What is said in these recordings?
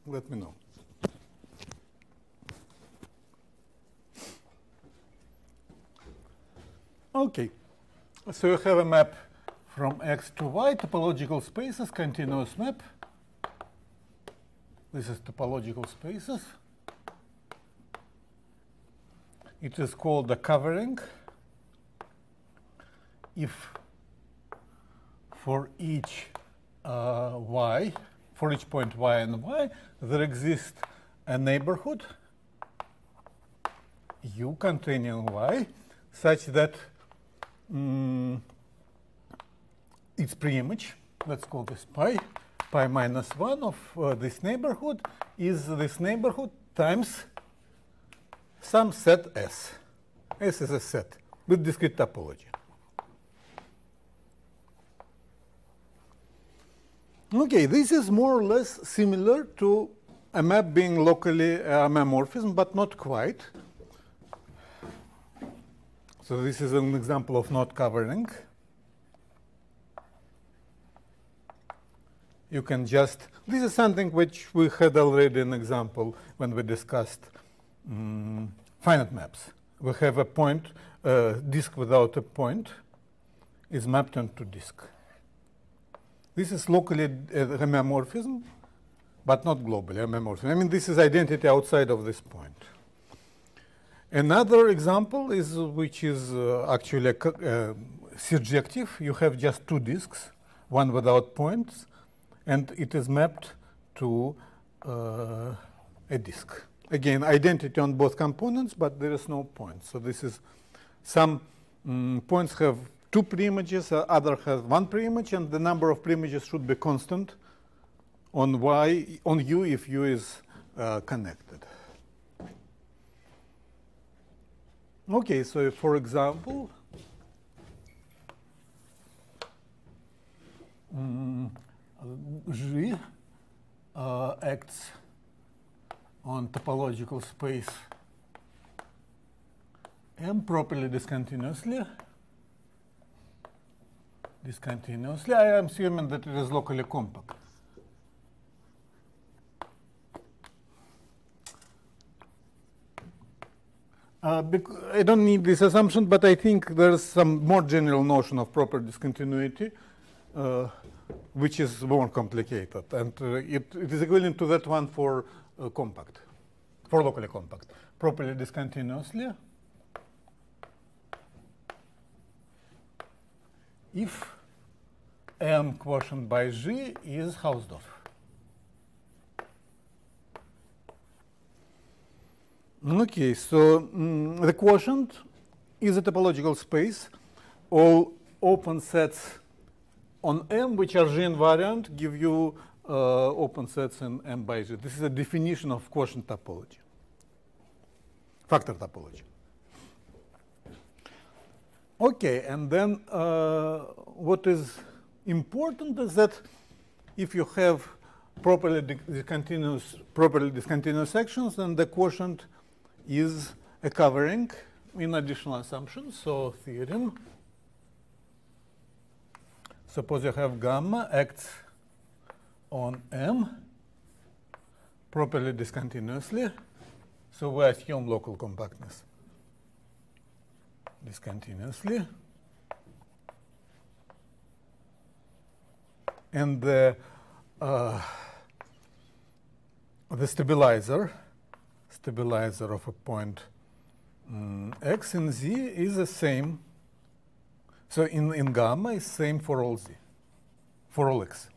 let me know. Okay, so you have a map from X to Y, topological spaces, continuous map. This is topological spaces. It is called a covering if for each y, for each point y and y, there exists a neighborhood U containing y such that its preimage, let's call this pi minus 1 of this neighborhood is this neighborhood times some set S. S is a set with discrete topology. Okay, this is more or less similar to a map being locally a homomorphism, but not quite. So this is an example of not covering. You can just, this is something which we had already an example when we discussed finite maps. We have a point, disk without a point is mapped onto disk. This is locally a homomorphism, but not globally homomorphism. I mean, this is identity outside of this point. Another example is, which is actually surjective. You have just two disks, one without points, and it is mapped to a disk. Again, identity on both components, but there is no point. So this is some points have two preimages, other has one preimage, and the number of preimages should be constant on y, on U if U is connected. Okay, so for example, G acts on topological space M properly discontinuously. I am assuming that it is locally compact. I don't need this assumption, but I think there's some more general notion of proper discontinuity, which is more complicated. And it is equivalent to that one for compact, for locally compact. Properly discontinuously if M quotient by G is Hausdorff. Okay, so the quotient is a topological space. All open sets on M, which are G invariant, give you open sets in M by G. This is a definition of quotient topology, factor topology. Okay, and then what is important is that if you have properly discontinuous sections, then the quotient is a covering in additional assumptions. So theorem, suppose you have gamma acts on M properly discontinuously. So we assume local compactness discontinuously. And the stabilizer of a point X in Z is the same. So in gamma is same for all Z, for all X.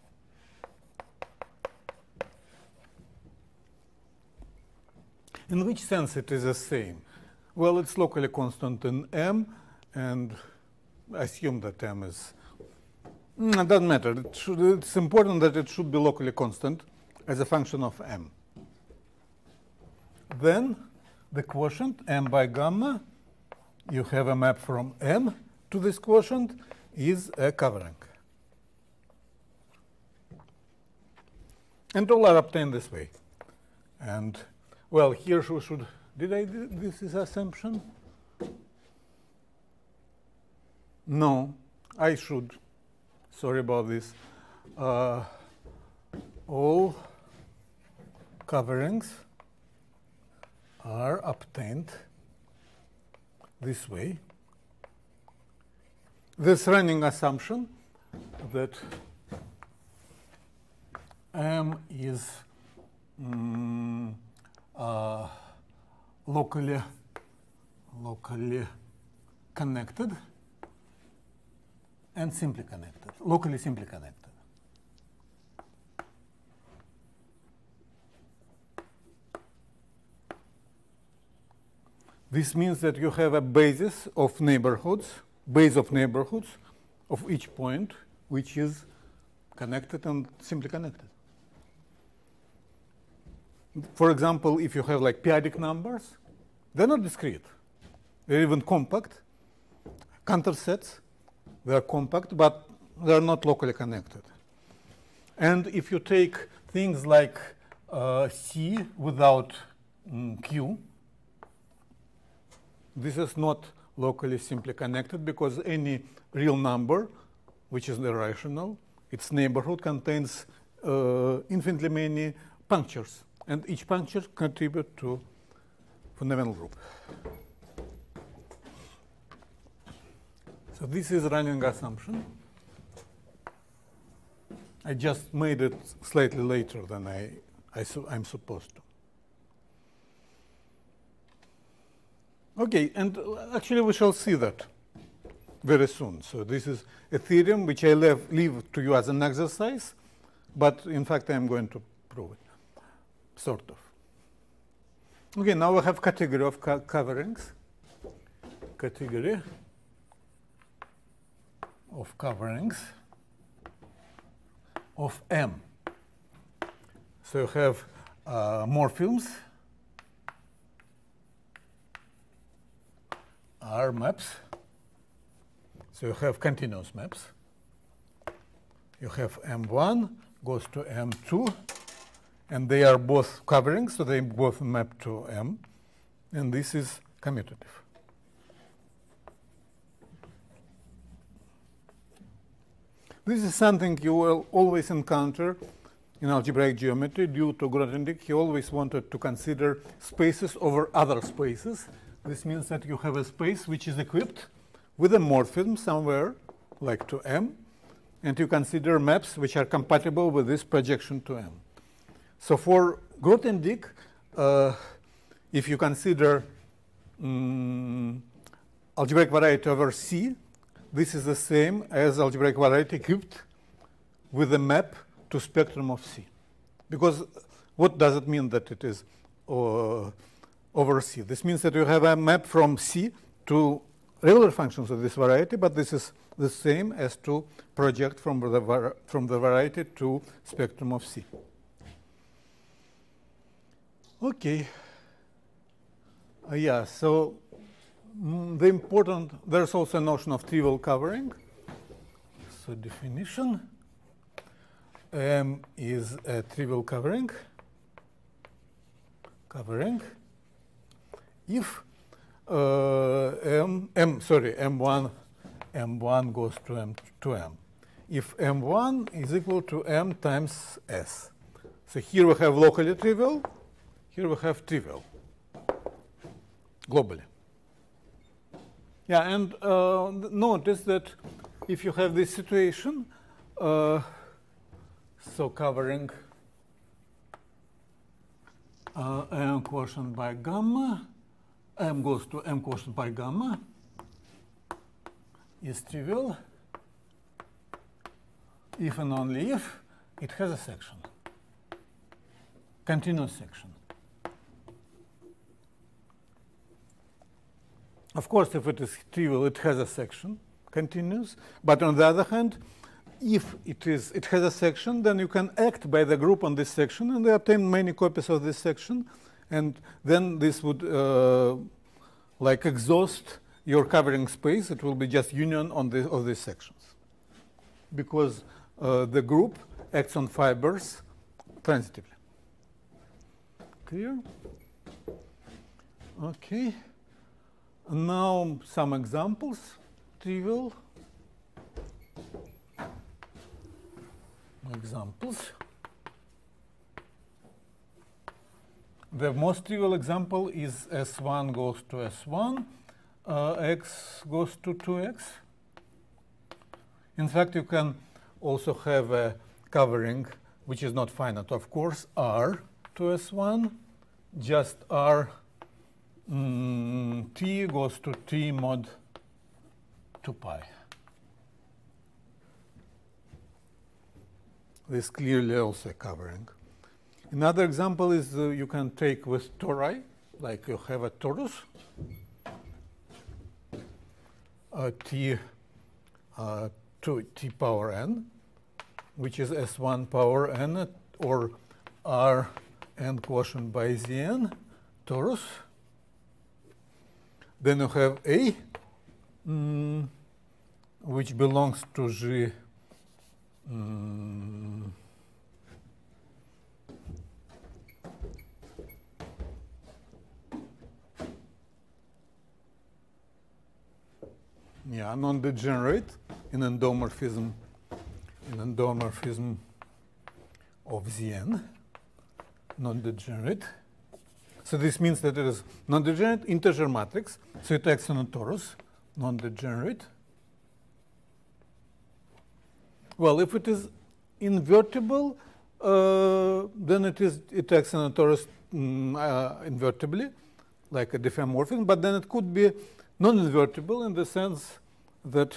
In which sense it is the same? Well, it's locally constant in M, and I assume that M is, it doesn't matter. It's important that it should be locally constant as a function of M. Then the quotient, M by gamma, you have a map from M to this quotient, is a covering. And all are obtained this way. And, well, here we should, did I do this is assumption? No, I should. Sorry about this. All coverings are obtained this way. This running assumption that M is locally connected and simply connected, locally simply connected. This means that you have a basis of neighborhoods, base of neighborhoods of each point, which is connected and simply connected. For example, if you have like p-adic numbers, they're not discrete. They're even compact. Counter sets, they're compact, but they're not locally connected. And if you take things like C without Q, this is not locally simply connected because any real number, which is irrational, its neighborhood contains infinitely many punctures, and each puncture contributes to fundamental group. So this is running assumption. I just made it slightly later than I'm supposed to. Okay, and actually we shall see that very soon. So this is a theorem which I leave to you as an exercise, but in fact I'm going to prove it, sort of. Okay, now we have category of coverings. Category of coverings of M. So you have morphisms, R maps. So you have continuous maps. You have M1 goes to M2, and they are both coverings, so they both map to M, and this is commutative. This is something you will always encounter in algebraic geometry due to Grothendieck. He always wanted to consider spaces over other spaces. This means that you have a space which is equipped with a morphism somewhere, like to M, and you consider maps which are compatible with this projection to M. So for Grothendieck, if you consider algebraic variety over C, this is the same as algebraic variety equipped with a map to spectrum of C. Because what does it mean that it is over C? This means that you have a map from C to regular functions of this variety, but this is the same as to project from the variety to spectrum of C. Okay. Yeah, so there's also a notion of trivial covering. So definition, M is a trivial covering. If M1 goes to M. If M1 is equal to M times S. So here we have locally trivial, here we have trivial, globally. Yeah, and notice that if you have this situation, so covering M quotient by gamma, M goes to M quotient by gamma, is trivial if and only if it has a section, continuous section. Of course, if it is trivial, it has a section, continuous. But on the other hand, if it has a section, then you can act by the group on this section, and they obtain many copies of this section, and then this would like exhaust your covering space. It will be just union on of these sections, because the group acts on fibers transitively. Clear? Okay. Now some examples, trivial examples. The most trivial example is S1 goes to S1, x goes to 2x. In fact, you can also have a covering which is not finite, of course, R to S1, just R t goes to t mod 2 pi. This clearly also a covering. Another example is you can take with tori, like you have a torus, t to t power n, which is S1 power n, or R n quotient by Zn, torus. Then you have A, which belongs to G non-degenerate in endomorphism of Zn, non-degenerate. So this means that it is non-degenerate integer matrix, so it acts on a torus, non-degenerate. Well, if it is invertible, then it acts on a torus invertibly, like a diffeomorphism, but then it could be non-invertible in the sense that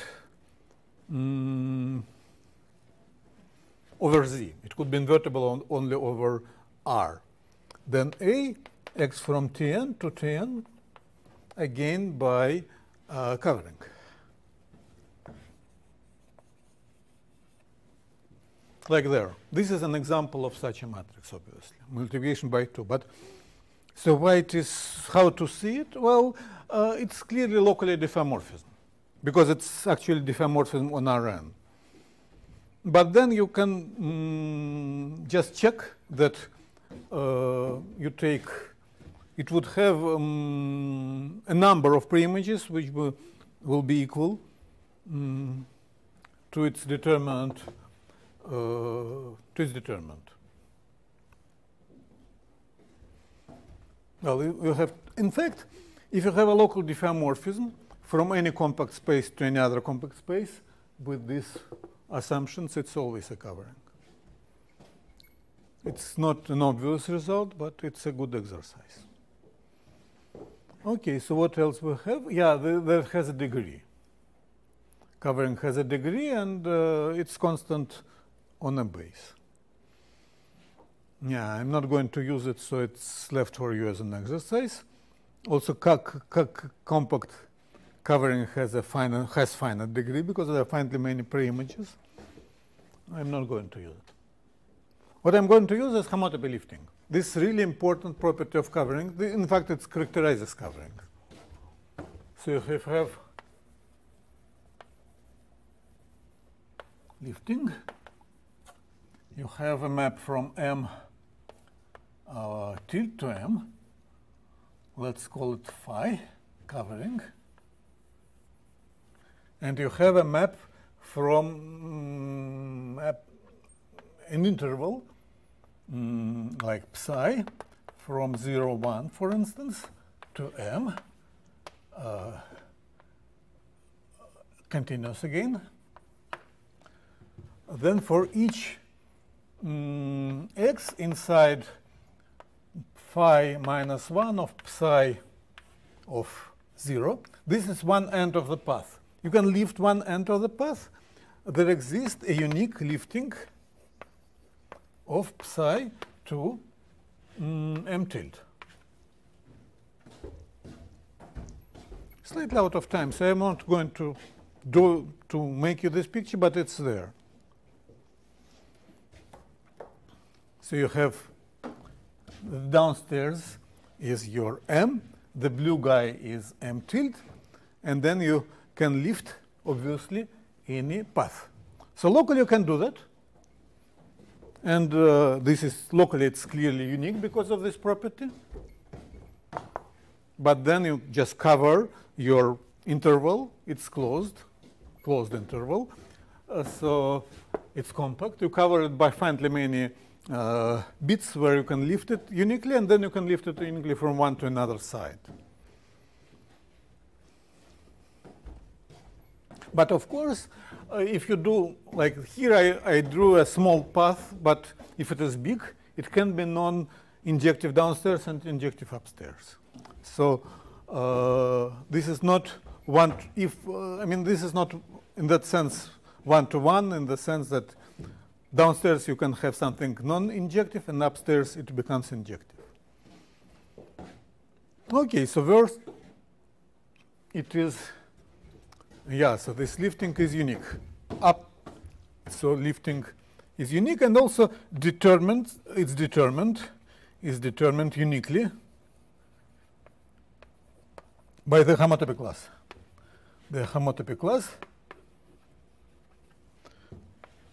over Z. It could be invertible only over R. Then A acts from Tn to Tn, again by covering. Like there. This is an example of such a matrix, obviously. Multiplication by 2. But so why it is, how to see it? Well, it's clearly locally diffeomorphism, because it's actually diffeomorphism on Rn. But then you can just check that you take, it would have a number of preimages which will be equal to its determinant. Well, you have, in fact, if you have a local diffeomorphism from any compact space to any other compact space with these assumptions, it's always a covering. It's not an obvious result, but it's a good exercise. Okay, so what else we have? Yeah, that has a degree. Covering has a degree, and it's constant on a base. Yeah, I'm not going to use it, so it's left for you as an exercise. Also, compact covering has finite degree because there are finitely many preimages. I'm not going to use it. What I'm going to use is homotopy lifting. This really important property of covering. In fact, it characterizes covering. So if you have lifting, you have a map from M tilde to M. Let's call it phi, covering. And you have a map from an interval, like psi, from 0, 1, for instance, to M, continuous again. Then for each x inside phi minus 1 of psi of 0, this is one end of the path. You can lift one end of the path. There exists a unique lifting of psi to M tilde. Slightly out of time, so I'm not going to make you this picture, but it's there. So you have downstairs is your M, the blue guy is M tilde, and then you can lift, obviously, any path. So locally you can do that. And this is locally, it's clearly unique because of this property. But then you just cover your interval. It's closed interval. So it's compact. You cover it by finitely many bits where you can lift it uniquely, and then you can lift it uniquely from one to another side. But of course, if you do, like here I drew a small path, but if it is big, it can be non-injective downstairs and injective upstairs. So this is not this is not in that sense one-to-one, in the sense that downstairs you can have something non-injective, and upstairs it becomes injective. Okay, so first it is, so this lifting is unique. So lifting is unique, and also is determined uniquely by the homotopy class. The homotopy class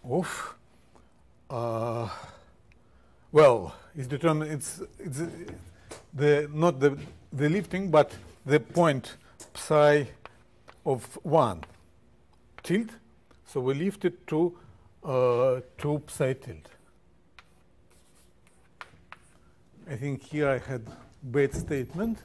of is determined. It's not the lifting, but the point psi of 1 tilde. So we lift it to psi tilde. I think here I had bad statement.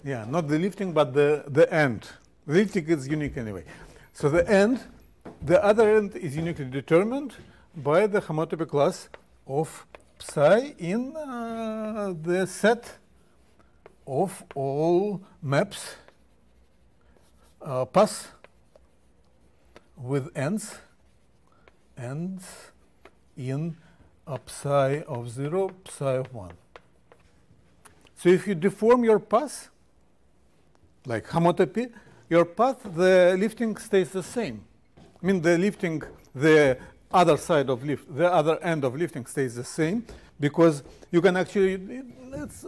Yeah, not the lifting, but the end. The lifting is unique anyway. So the other end is uniquely determined by the homotopy class of psi in the set of all maps paths with ends in psi of 0, psi of 1. So if you deform your path, like homotopy, your path, the lifting stays the same. I mean, the lifting, the other side of the other end of lifting stays the same, because you can actually,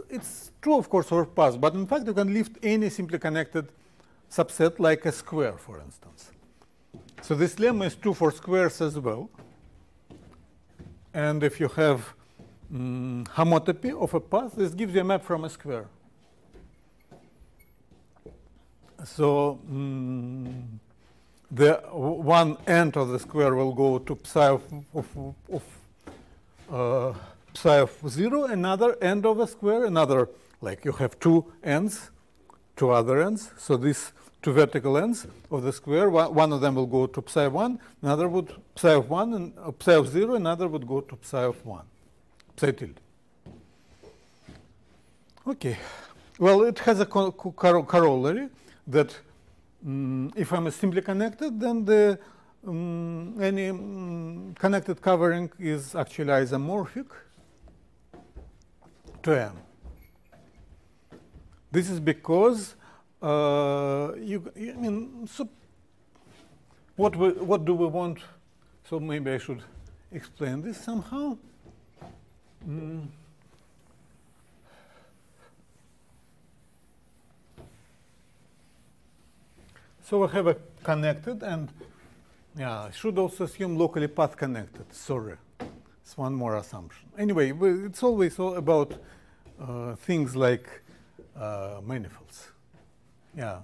it's true, of course, for paths, but in fact, you can lift any simply connected subset like a square, for instance. So this lemma is true for squares as well. And if you have homotopy of a path, this gives you a map from a square. So the one end of the square will go to psi of 0, another end of the square, another, like you have two other ends. So these two vertical ends of the square, one of them will go to psi 1, another would psi of 1, and psi of 0, another would go to psi of 1, psi tilde. Okay. Well, it has a corollary that if I'm simply connected, then the any connected covering is actually isomorphic to M. This is because so what do we want? So maybe I should explain this somehow. So we have a connected, and I should also assume locally path connected. Sorry, it's one more assumption. Anyway, it's always all about things like manifolds. Yeah,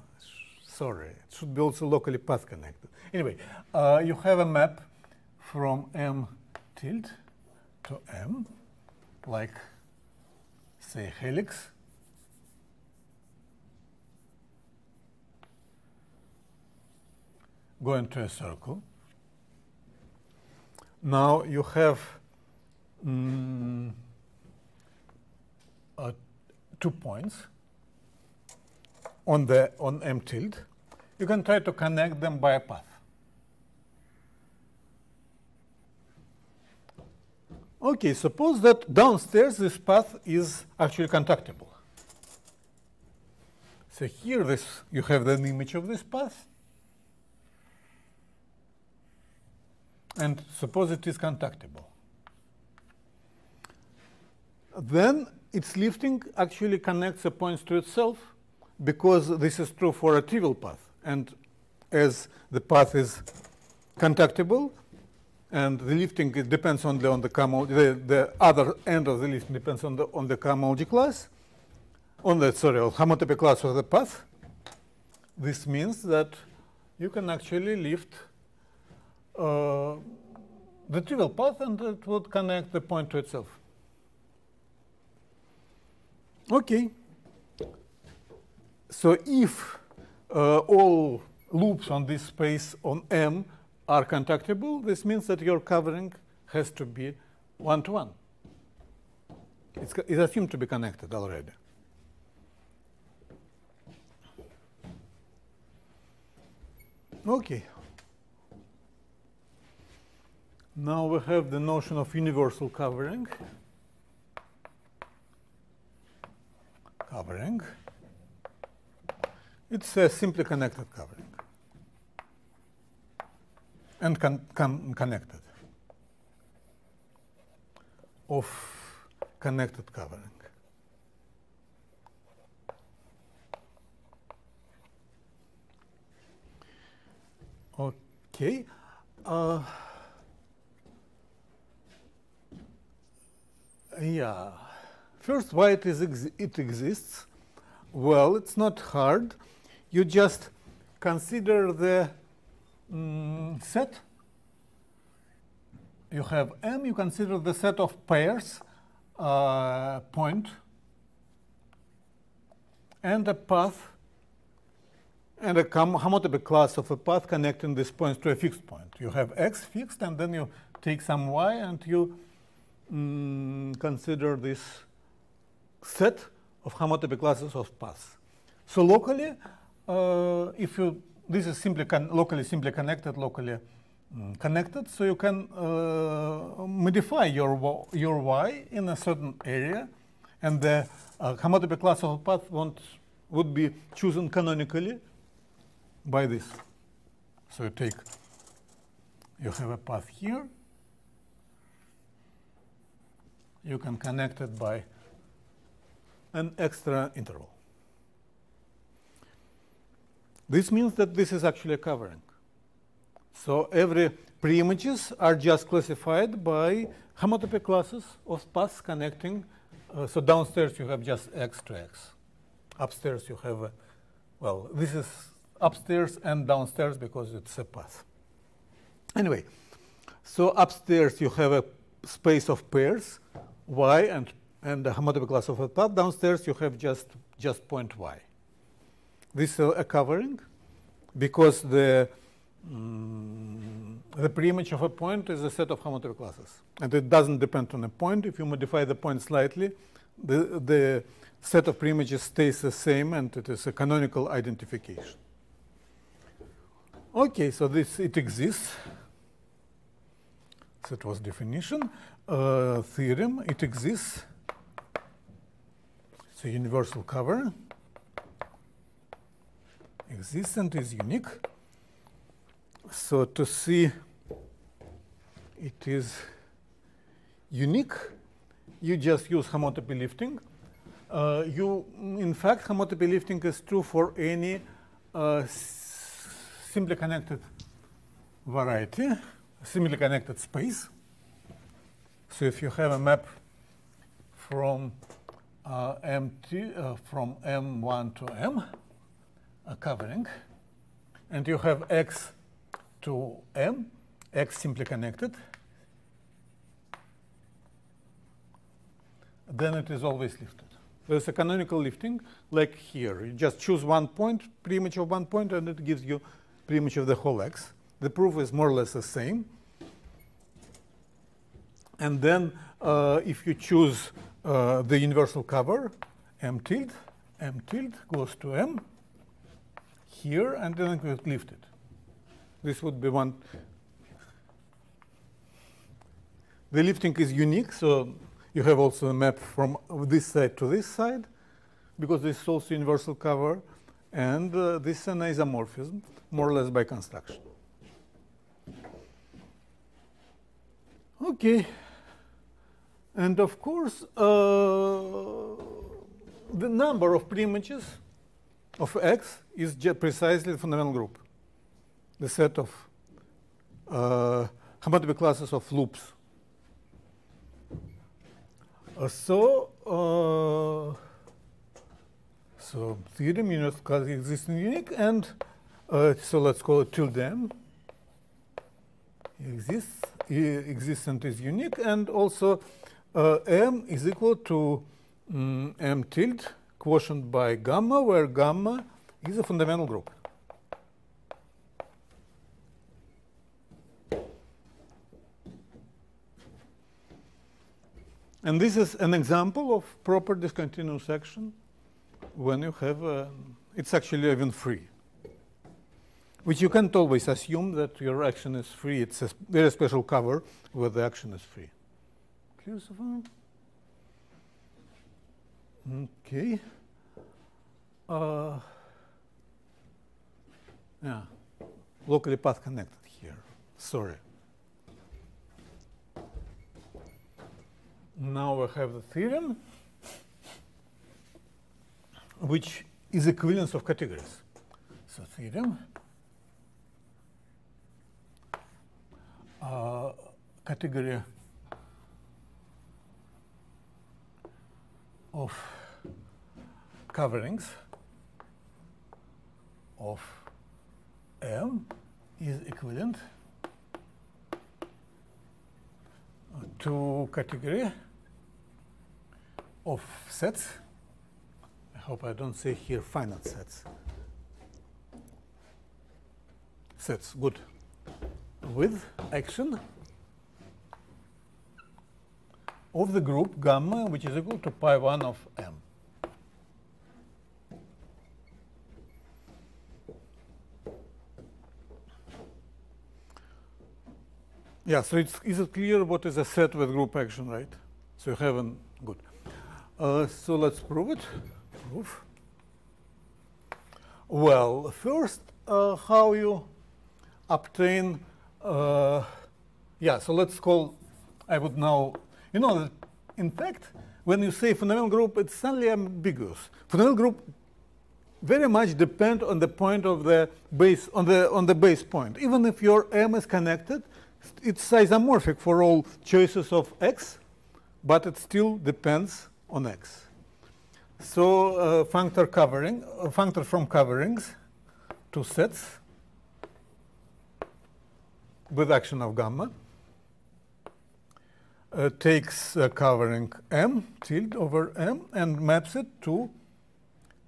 sorry, it should be also locally path connected. Anyway, you have a map from M tilde to M, like, say, helix. Go into a circle. Now you have 2 points on M tilde. You can try to connect them by a path. Okay, suppose that downstairs this path is actually contactable. So here you have an image of this path. And suppose it is contactable. Then its lifting actually connects the points to itself, because this is true for a trivial path. And as the path is contactable, and the lifting depends only on the the other end of the lifting depends on the cohomology class, on the homotopy class of the path. This means that you can actually lift the trivial path, and it would connect the point to itself. Okay. So if all loops on this space on M are contactable, this means that your covering has to be one-to-one. It's assumed to be connected already. Okay. Now we have the notion of universal covering. It's a simply connected covering. And connected. Of connected covering. Okay. Yeah. First, why it exists? Well, it's not hard. You just consider the set. You have M. You consider the set of pairs, point, and a path, and a homotopy class of a path connecting these points to a fixed point. You have X fixed, and then you take some Y, and you consider this set of homotopy classes of paths. So locally, this is simply locally connected, connected, so you can modify your Y in a certain area, and the homotopy class of a path would be chosen canonically by this. So you have a path here. You can connect it by an extra interval. This means that this is actually a covering. So every preimages are just classified by homotopy classes of paths connecting. So downstairs you have just X to X. Upstairs you have well, this is upstairs and downstairs because it's a path. Anyway, so upstairs you have a space of pairs, Y and the homotopy class of a path. Downstairs you have just point Y. This is a covering because the preimage of a point is a set of homotopy classes, and it doesn't depend on a point. If you modify the point slightly, the set of preimages stays the same, and it is a canonical identification. Okay, so it exists. So it was definition. Theorem, it exists. It's a universal cover. Exists and is unique. So to see it is unique, you just use homotopy lifting. In fact, homotopy lifting is true for any simply connected variety, simply connected space. So if you have a map from from M1 to M, a covering, and you have X to M, X simply connected, then it is always lifted. There's a canonical lifting, like here. You just choose one point, preimage of one point, and it gives you preimage of the whole X. The proof is more or less the same. And then if you choose the universal cover, M tilde goes to M here, and then it will lift it. This would be one. The lifting is unique, so you have also a map from this side to this side, because this is also universal cover, and this is an isomorphism, more or less by construction. Okay. And of course, the number of preimages of X is precisely the fundamental group, the set of homotopy classes of loops. So theorem universal class exists in unique, and so let's call it tilde M. It exists exists and is unique, and also M is equal to M tilde quotient by gamma, where gamma is a fundamental group. And this is an example of proper discontinuous action when you have it's actually even free, which you can't always assume that your action is free. It's a very special cover where the action is free. Clear so far? Okay. Yeah, locally path connected here. Sorry. Now we have the theorem, which is equivalence of categories. So theorem, category of coverings of M is equivalent to category of sets. I hope I don't say here finite sets. Sets, good. With action of the group gamma, which is equal to pi 1 of M. Yeah, so is it clear what is a set with group action, right? So you haven't, good. So let's prove it. Proof. Well, first, how you obtain, yeah, so let's call, I would now, you know, that in fact, when you say fundamental group, it's suddenly ambiguous. Fundamental group very much depend on the point of the base, on the base point. Even if your M is connected, it's isomorphic for all choices of X, but it still depends on X. So functor covering, functor from coverings to sets with action of gamma takes covering M tilde over M and maps it to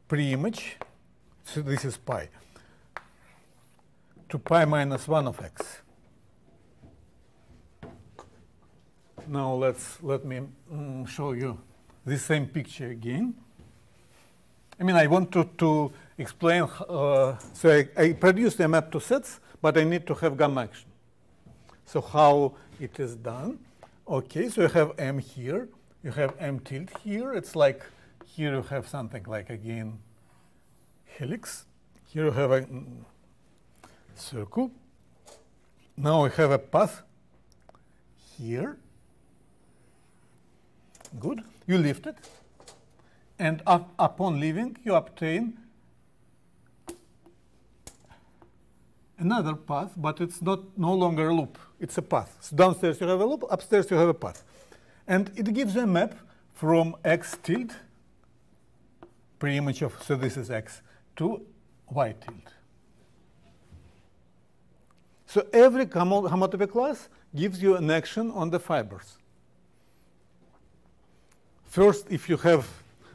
pre-image. So this is pi to pi minus 1 of X. Now let me show you this same picture again. I mean, I want to explain. So I produced a map to sets, but I need to have gamma action. So how it is done? Okay, so you have M here, you have M tilde here. It's like here you have something like again helix. Here you have a circle. Now we have a path here. Good. You lift it, and upon leaving, you obtain another path, but it's no longer a loop. It's a path. So downstairs you have a loop, upstairs you have a path. And it gives a map from X tilde, pre-image of, so this is X, to Y tilde. So every homotopy class gives you an action on the fibers. First, if you have,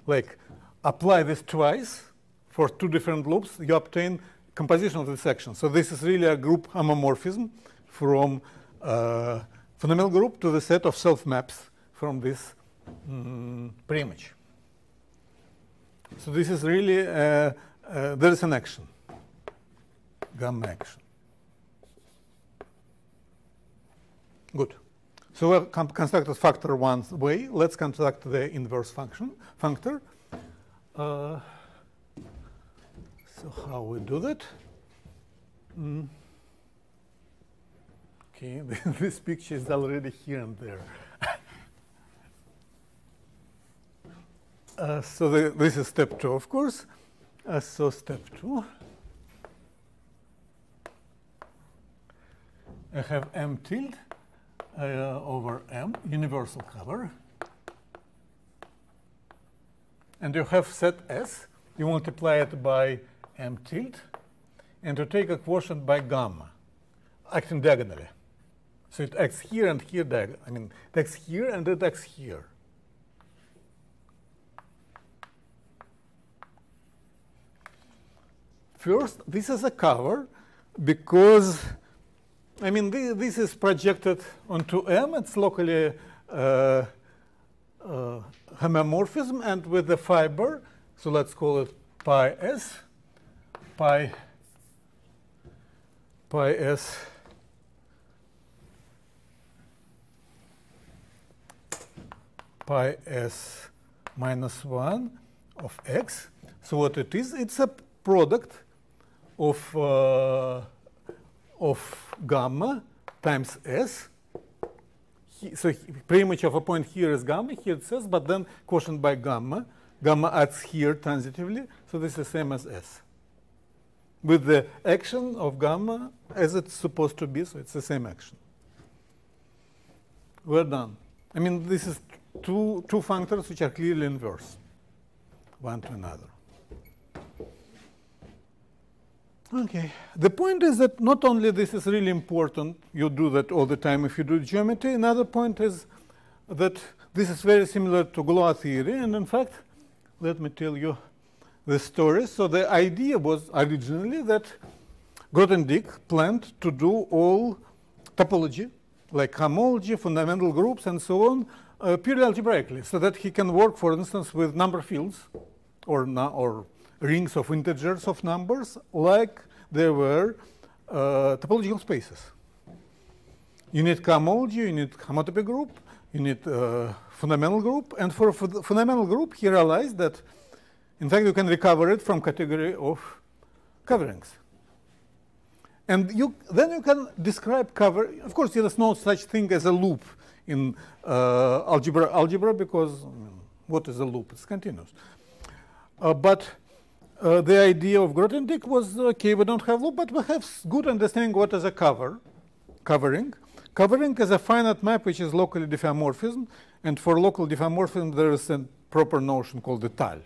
like, apply this twice for two different loops, you obtain composition of this action. So this is really a group homomorphism from fundamental group to the set of self-maps from this pre-image. So this is really, there is an action, gamma action. Good. So we have constructed factor one way. Let's construct the inverse functor. So how we do that? Okay, this picture is already here and there. So this is step 2, of course. So step 2. I have M tilde over M, universal cover. And you have set S. You multiply it by M tilde, and you take a quotient by gamma, acting diagonally. So it acts here and here. I mean, it acts here and it acts here. First, this is a cover because, I mean, this is projected onto M. It's locally homomorphism, and with the fiber, so let's call it pi s, pi s pi s minus 1 of x. So what it is? It's a product of gamma times s. So pretty much of a point here is gamma, here it says, but then quotient by gamma. Gamma acts here transitively, so this is the same as s. With the action of gamma as it's supposed to be, so it's the same action. We're done. I mean, this is two functors which are clearly inverse, one to another. Okay. The point is that not only this is really important, you do that all the time if you do geometry. Another point is that this is very similar to Galois theory. And in fact, let me tell you the story. So the idea was originally that Grothendieck planned to do all topology, like homology, fundamental groups, and so on, purely algebraically, so that he can work, for instance, with number fields or rings of integers of numbers like there were topological spaces. You need cohomology, you need homotopy group, you need fundamental group, and for a fundamental group, he realized that, in fact, you can recover it from category of coverings. And then you can describe cover. Of course, there is no such thing as a loop in algebra because what is a loop? It's continuous. But the idea of Grothendieck was, okay, we don't have loop, but we have good understanding what is a covering. Covering is a finite map which is locally diffeomorphism, and for local diffeomorphism there is a proper notion called the tal.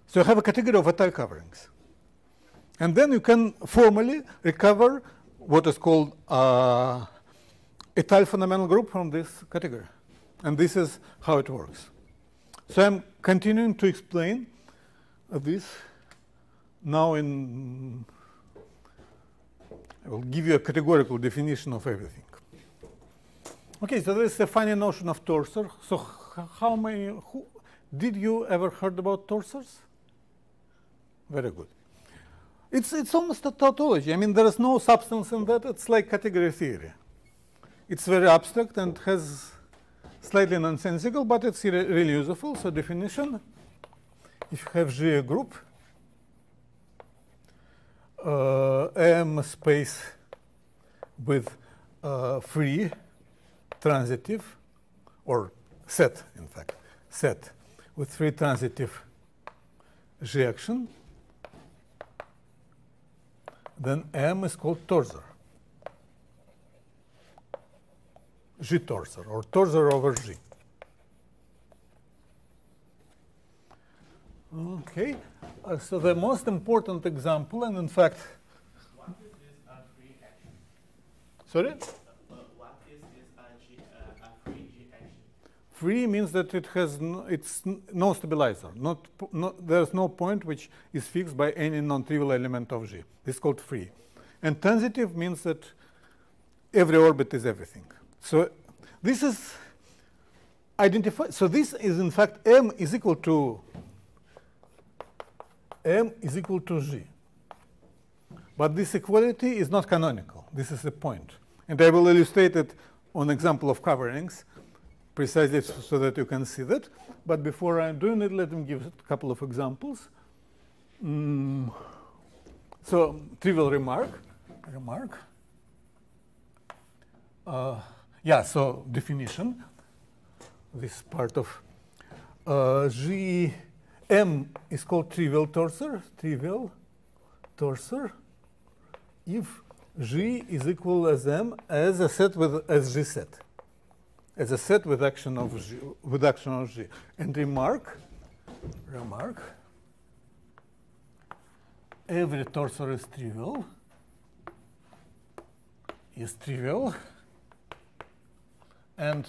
So you have a category of Étale coverings. And then you can formally recover what is called Étale fundamental group from this category. And this is how it works. So I'm continuing to explain this now I will give you a categorical definition of everything. Okay, so this is a funny notion of torsor. So did you ever heard about torsors? Very good. It's almost a tautology. I mean, there is no substance in that. It's like category theory. It's very abstract and has slightly nonsensical, but it's really useful. So definition, if you have G a group, M space with free transitive, or set, in fact, set with free transitive G action, then M is called torsor. G torsor, or torsor over G. Okay, so the most important example, and in fact, what is this free action? Sorry? What is this free G action? Free means that it's no stabilizer. There's no point which is fixed by any non-trivial element of G. This is called free. And transitive means that every orbit is everything. So this is identified. So this is in fact M is equal to G. But this equality is not canonical. This is the point. And I will illustrate it on example of coverings precisely so that you can see that. But before I'm doing it, let me give a couple of examples. So trivial remark. So definition. This part of G M is called trivial torsor if G is equal as M as a set as G set. As a set with action of G, And remark, every torsor is trivial is trivial, and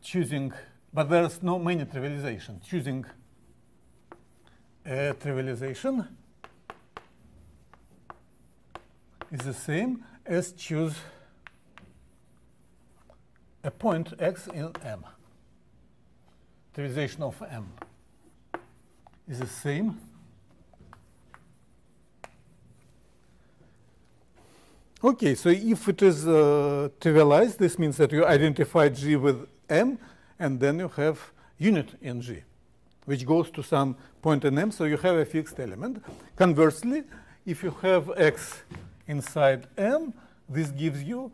choosing, but there's no many trivialization. Choosing a trivialization is the same as choose a point x in M. Trivialization of M is the same. Okay, so if it is trivialized, this means that you identify G with M, and then you have unit in G, which goes to some point in M, so you have a fixed element. Conversely, if you have X inside M, this gives you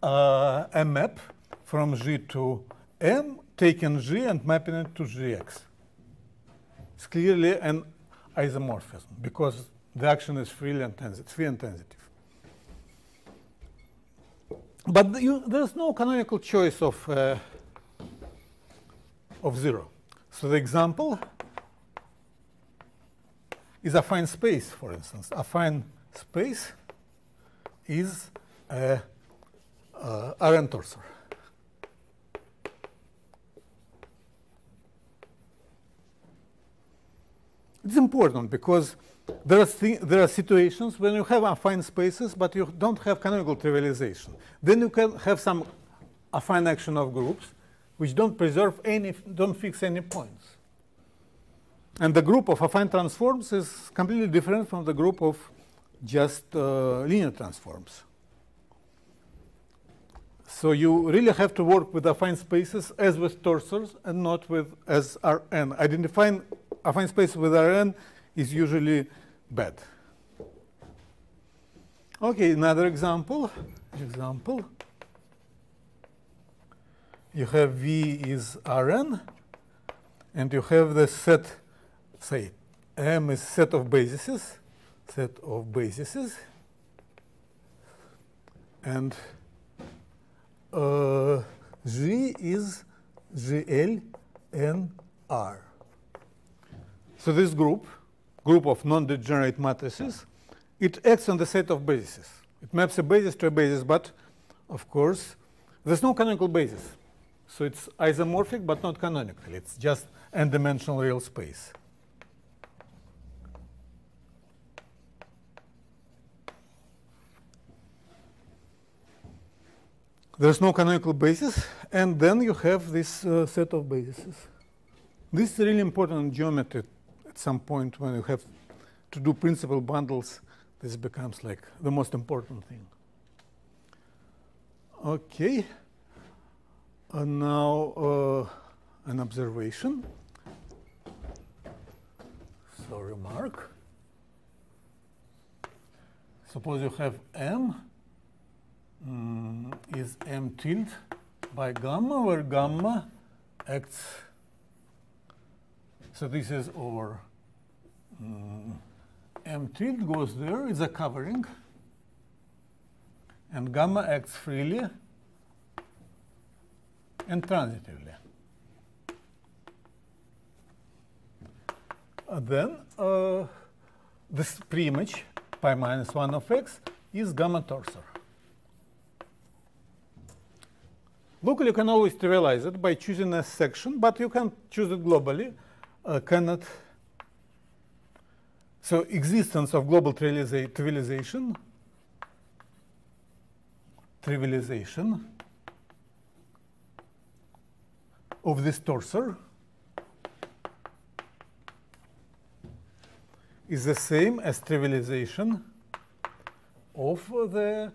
a map from G to M, taking G and mapping it to Gx. It's clearly an isomorphism, because the action is free and transitive. But there's no canonical choice of 0. So the example is affine space, for instance. Affine space is a Rn torsor. It's important because there are situations when you have affine spaces, but you don't have canonical trivialization. Then you can have some affine action of groups which don't fix any points. And the group of affine transforms is completely different from the group of just linear transforms. So you really have to work with affine spaces as with torsors and not with as Rn. Identifying affine spaces with Rn is usually bad. Okay, another example. You have V is Rn, and you have the set, say, M is set of bases, and G is GL and R. So this group of non-degenerate matrices, it acts on the set of bases. It maps a basis to a basis, but of course, there's no canonical basis. So it's isomorphic, but not canonical. It's just n-dimensional real space. There's no canonical basis, and then you have this set of bases. This is really important in geometry. At some point when you have to do principal bundles, this becomes like the most important thing. Okay. And now an observation. So remark. Suppose you have M is M tilde by gamma, where gamma acts. So this is over M tilde goes there, it's a covering, and gamma acts freely and transitively. Then this preimage, pi minus 1 of x, is gamma torsor. Locally, you can always trivialize it by choosing a section, but you can choose it globally. Cannot. So existence of global trivialization of this torsor is the same as trivialization of the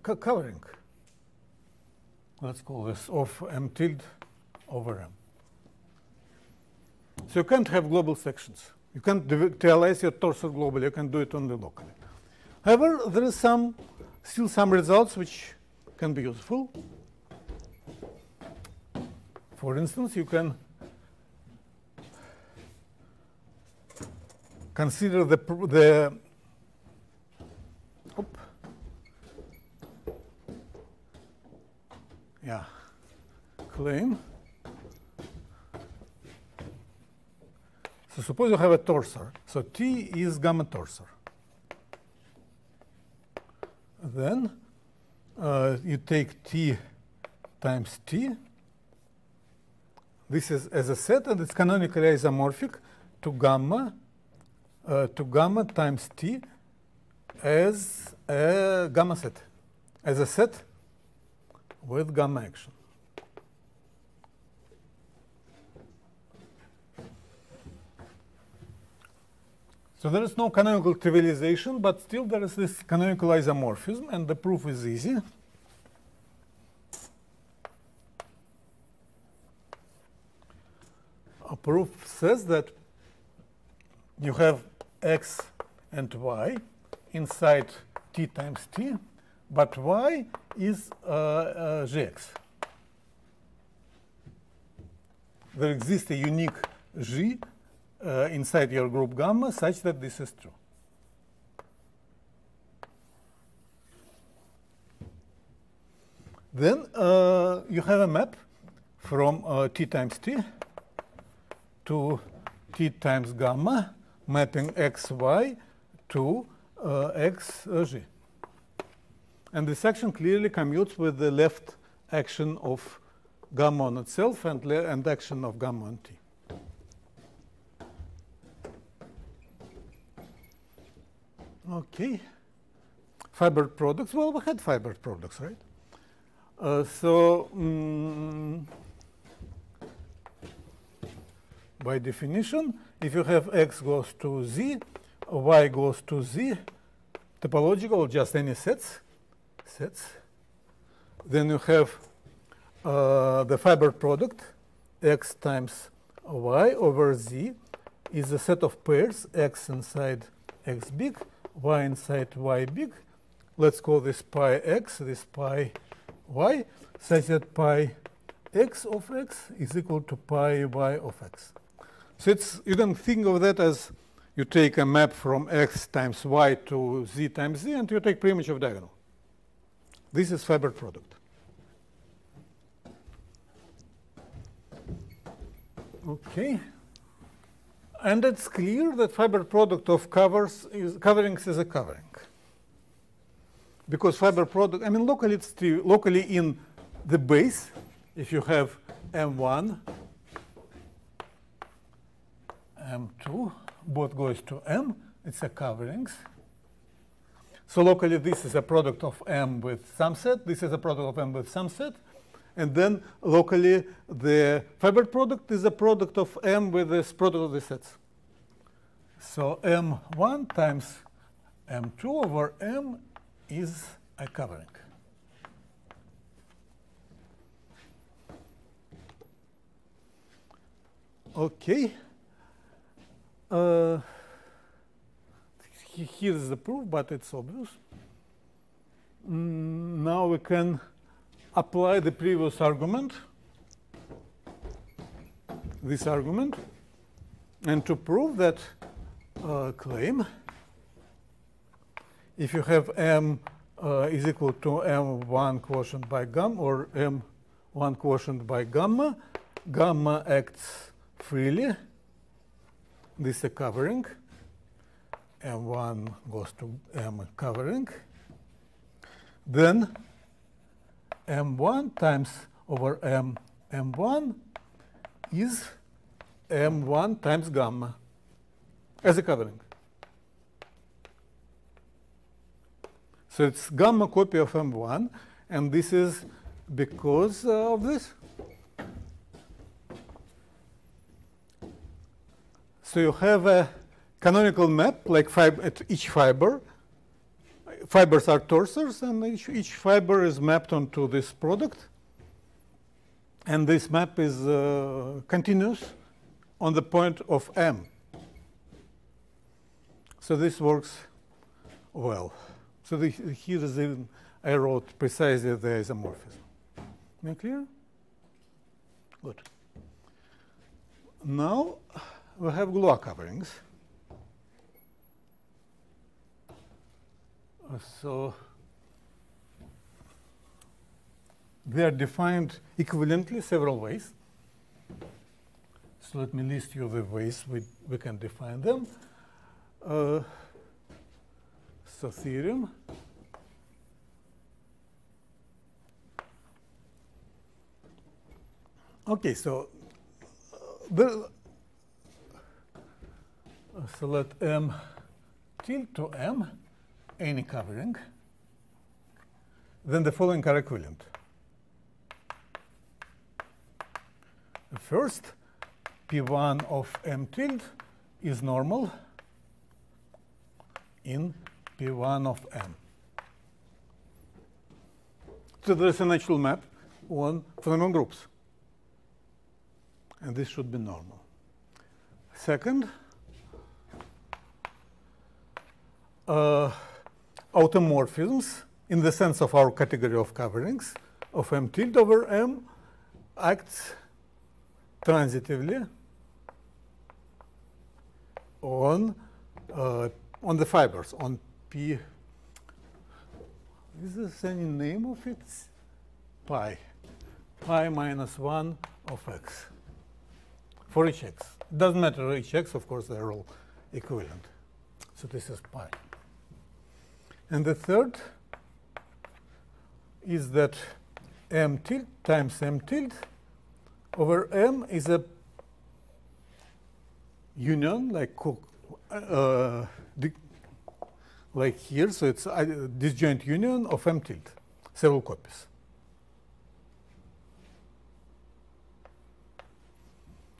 covering. Let's call this of M tilde over M. So you can't have global sections. You can't trivialize your torsor globally. You can do it only locally. However, there is still some results which can be useful. For instance, you can consider the claim. So suppose you have a torsor. So T is gamma torsor. then you take T times T. This is as a set, and it's canonically isomorphic to gamma times T as a gamma set, as a set with gamma action. So there is no canonical trivialization, but still there is this canonical isomorphism, and the proof is easy. A proof says that you have x and y inside T times T, but y is Gx. There exists a unique G inside your group gamma such that this is true. Then you have a map from T times T to T times gamma, mapping xy to xg. And this action clearly commutes with the left action of gamma on itself and action of gamma on T. Okay. Fiber products. Well, we had fiber products, right? By definition, if you have x goes to z, y goes to z, topological, just any sets, then you have the fiber product, x times y over z, is a set of pairs, x inside x big, y inside y big. Let's call this pi x, this pi y, such that pi x of x is equal to pi y of x. So you can think of that as you take a map from x times y to z times z, and you take preimage of diagonal. This is fiber product. Okay. And it's clear that fiber product of coverings is a covering. Because fiber product, I mean, locally it's true. Locally in the base, if you have M1, M2, both goes to M, it's a coverings. So locally this is a product of M with some set, this is a product of M with some set. And then locally, the fiber product is a product of M with this product of the sets. So M1 times M2 over M is a covering. Okay. Here is the proof, but it's obvious. Now we can apply the previous argument, this argument, and to prove that claim, if you have M is equal to M1 quotient by gamma, or M1 quotient by gamma, gamma acts freely. This is a covering. M1 goes to M covering. Then M1 times over M1 is M1 times gamma as a covering. So it's gamma copy of M1, and this is because of this. So you have a canonical map, like at each fiber. Fibers are torsors, and each fiber is mapped onto this product. And this map is continuous on the point of M. So this works well. So here is I wrote precisely the isomorphism. Am I clear? Good. Now we have Galois coverings. So they are defined equivalently several ways. So let me list you the ways we can define them. So theorem. Okay, so so let M tilde to M any covering. Then the following are equivalent. The first, P1 of M tilde is normal in P1 of M. So there is a natural map on phenomenon groups. And this should be normal. Second, automorphisms, in the sense of our category of coverings, of M tilde over M acts transitively on the fibers, on P. Is this any name of it? Pi. Pi minus 1 of x. For each x. It doesn't matter each x, of course, they're all equivalent. So this is pi. And the third is that M tilde times M tilde over M is a union, like here. So it's a disjoint union of M tilde, several copies.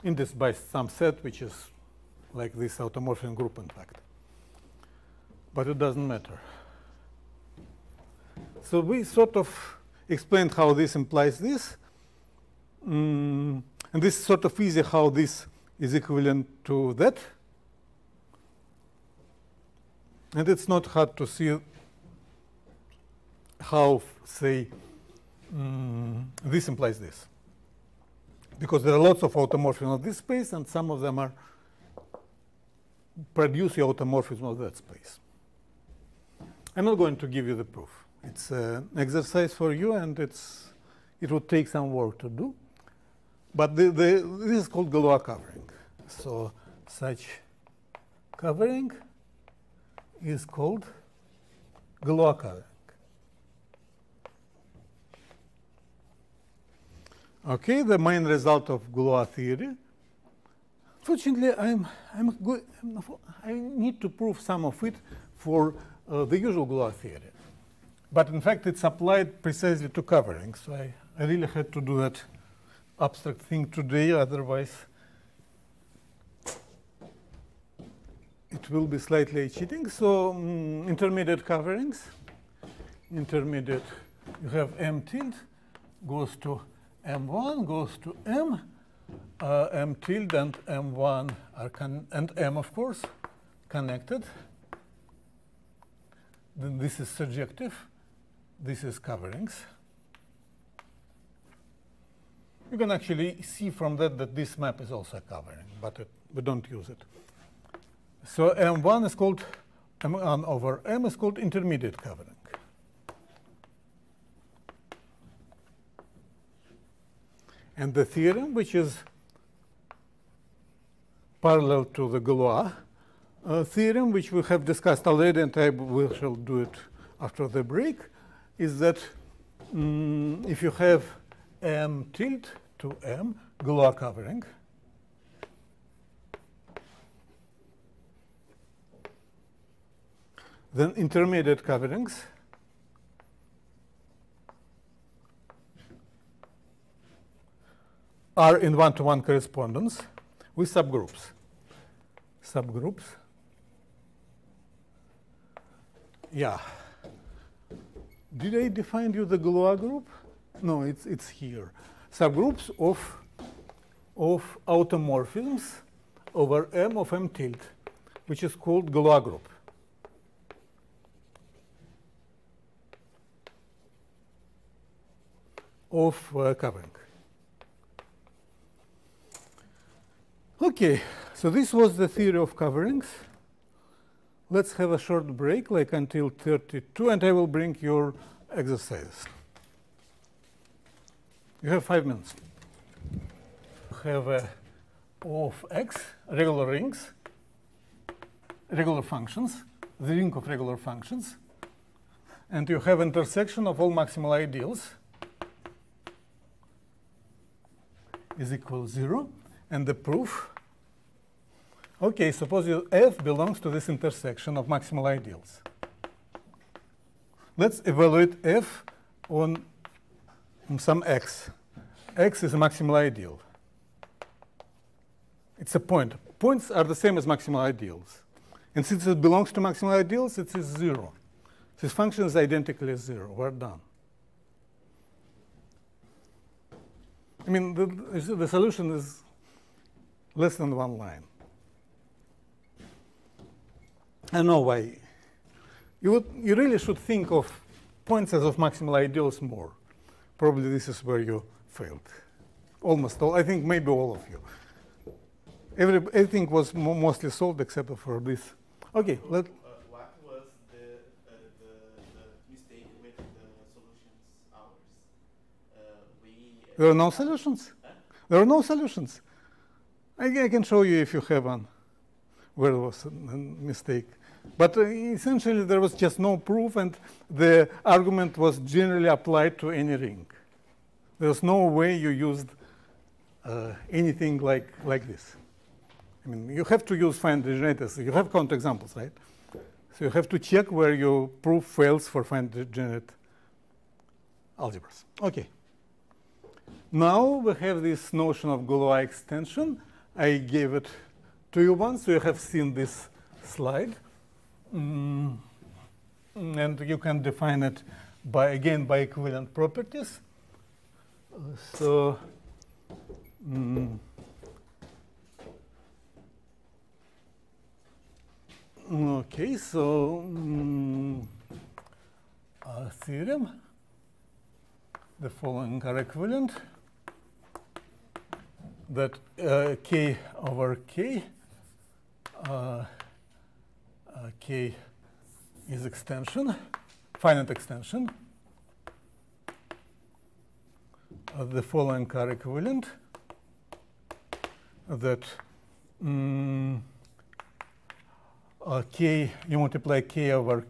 In this by some set, which is like this automorphism group, in fact. But it doesn't matter. So we sort of explained how this implies this. And this is sort of easy how this is equivalent to that. And it's not hard to see how, say, this implies this. Because there are lots of automorphisms of this space, and some of them are produce the automorphism of that space. I'm not going to give you the proof. It's an exercise for you, and it will take some work to do. But this is called Galois covering. So such covering is called Galois covering. Okay, the main result of Galois theory. Fortunately, I need to prove some of it for the usual Galois theory. But in fact, it's applied precisely to covering. So I really had to do that abstract thing today, otherwise it will be slightly cheating. So intermediate coverings. Intermediate, you have M tilde goes to M1, goes to M. M tilde and M1 are and M, of course, connected. Then this is surjective. This is coverings. You can actually see from that this map is also a covering, but we don't use it. So M1 is called, M1 over M is called intermediate covering. And the theorem, which is parallel to the Galois theorem, which we have discussed already, and we shall do it after the break, is that if you have M tilde to M, Galois covering, then intermediate coverings are in one-to-one correspondence with subgroups. Subgroups. Yeah. Did I define you the Galois group? No, it's here. Subgroups of automorphisms over M of M tilde, which is called Galois group. Of covering. Okay, so this was the theory of coverings. Let's have a short break, like until 32, and I will bring your exercises. You have 5 minutes. You have O of x, regular rings, regular functions, the ring of regular functions, and you have intersection of all maximal ideals is equal to 0. And the proof, okay, suppose F belongs to this intersection of maximal ideals. Let's evaluate F on some x. X is a maximal ideal. It's a point. Points are the same as maximal ideals. And since it belongs to maximal ideals, it is 0. This function is identically 0. We're done. I mean, the solution is less than one line. I don't know why. You really should think of points as of maximal ideals more. Probably this is where you failed. Almost all. I think maybe all of you. Everything was mostly solved except for this. Okay. What was the mistake with the solutions ours? There are no solutions. Huh? There are no solutions. I can show you if you have one where there was a mistake. But essentially, there was just no proof, and the argument was generally applied to any ring. There was no way you used anything like this. I mean, you have to use finite generators. You have counterexamples, right? So you have to check where your proof fails for finite degenerate algebras. Okay. Now we have this notion of Galois extension. I gave it to you once, so you have seen this slide. And you can define it again by equivalent properties. Okay, so our theorem, the following are equivalent, that k over k, k is extension, finite extension. The following are equivalent, that k, you multiply k over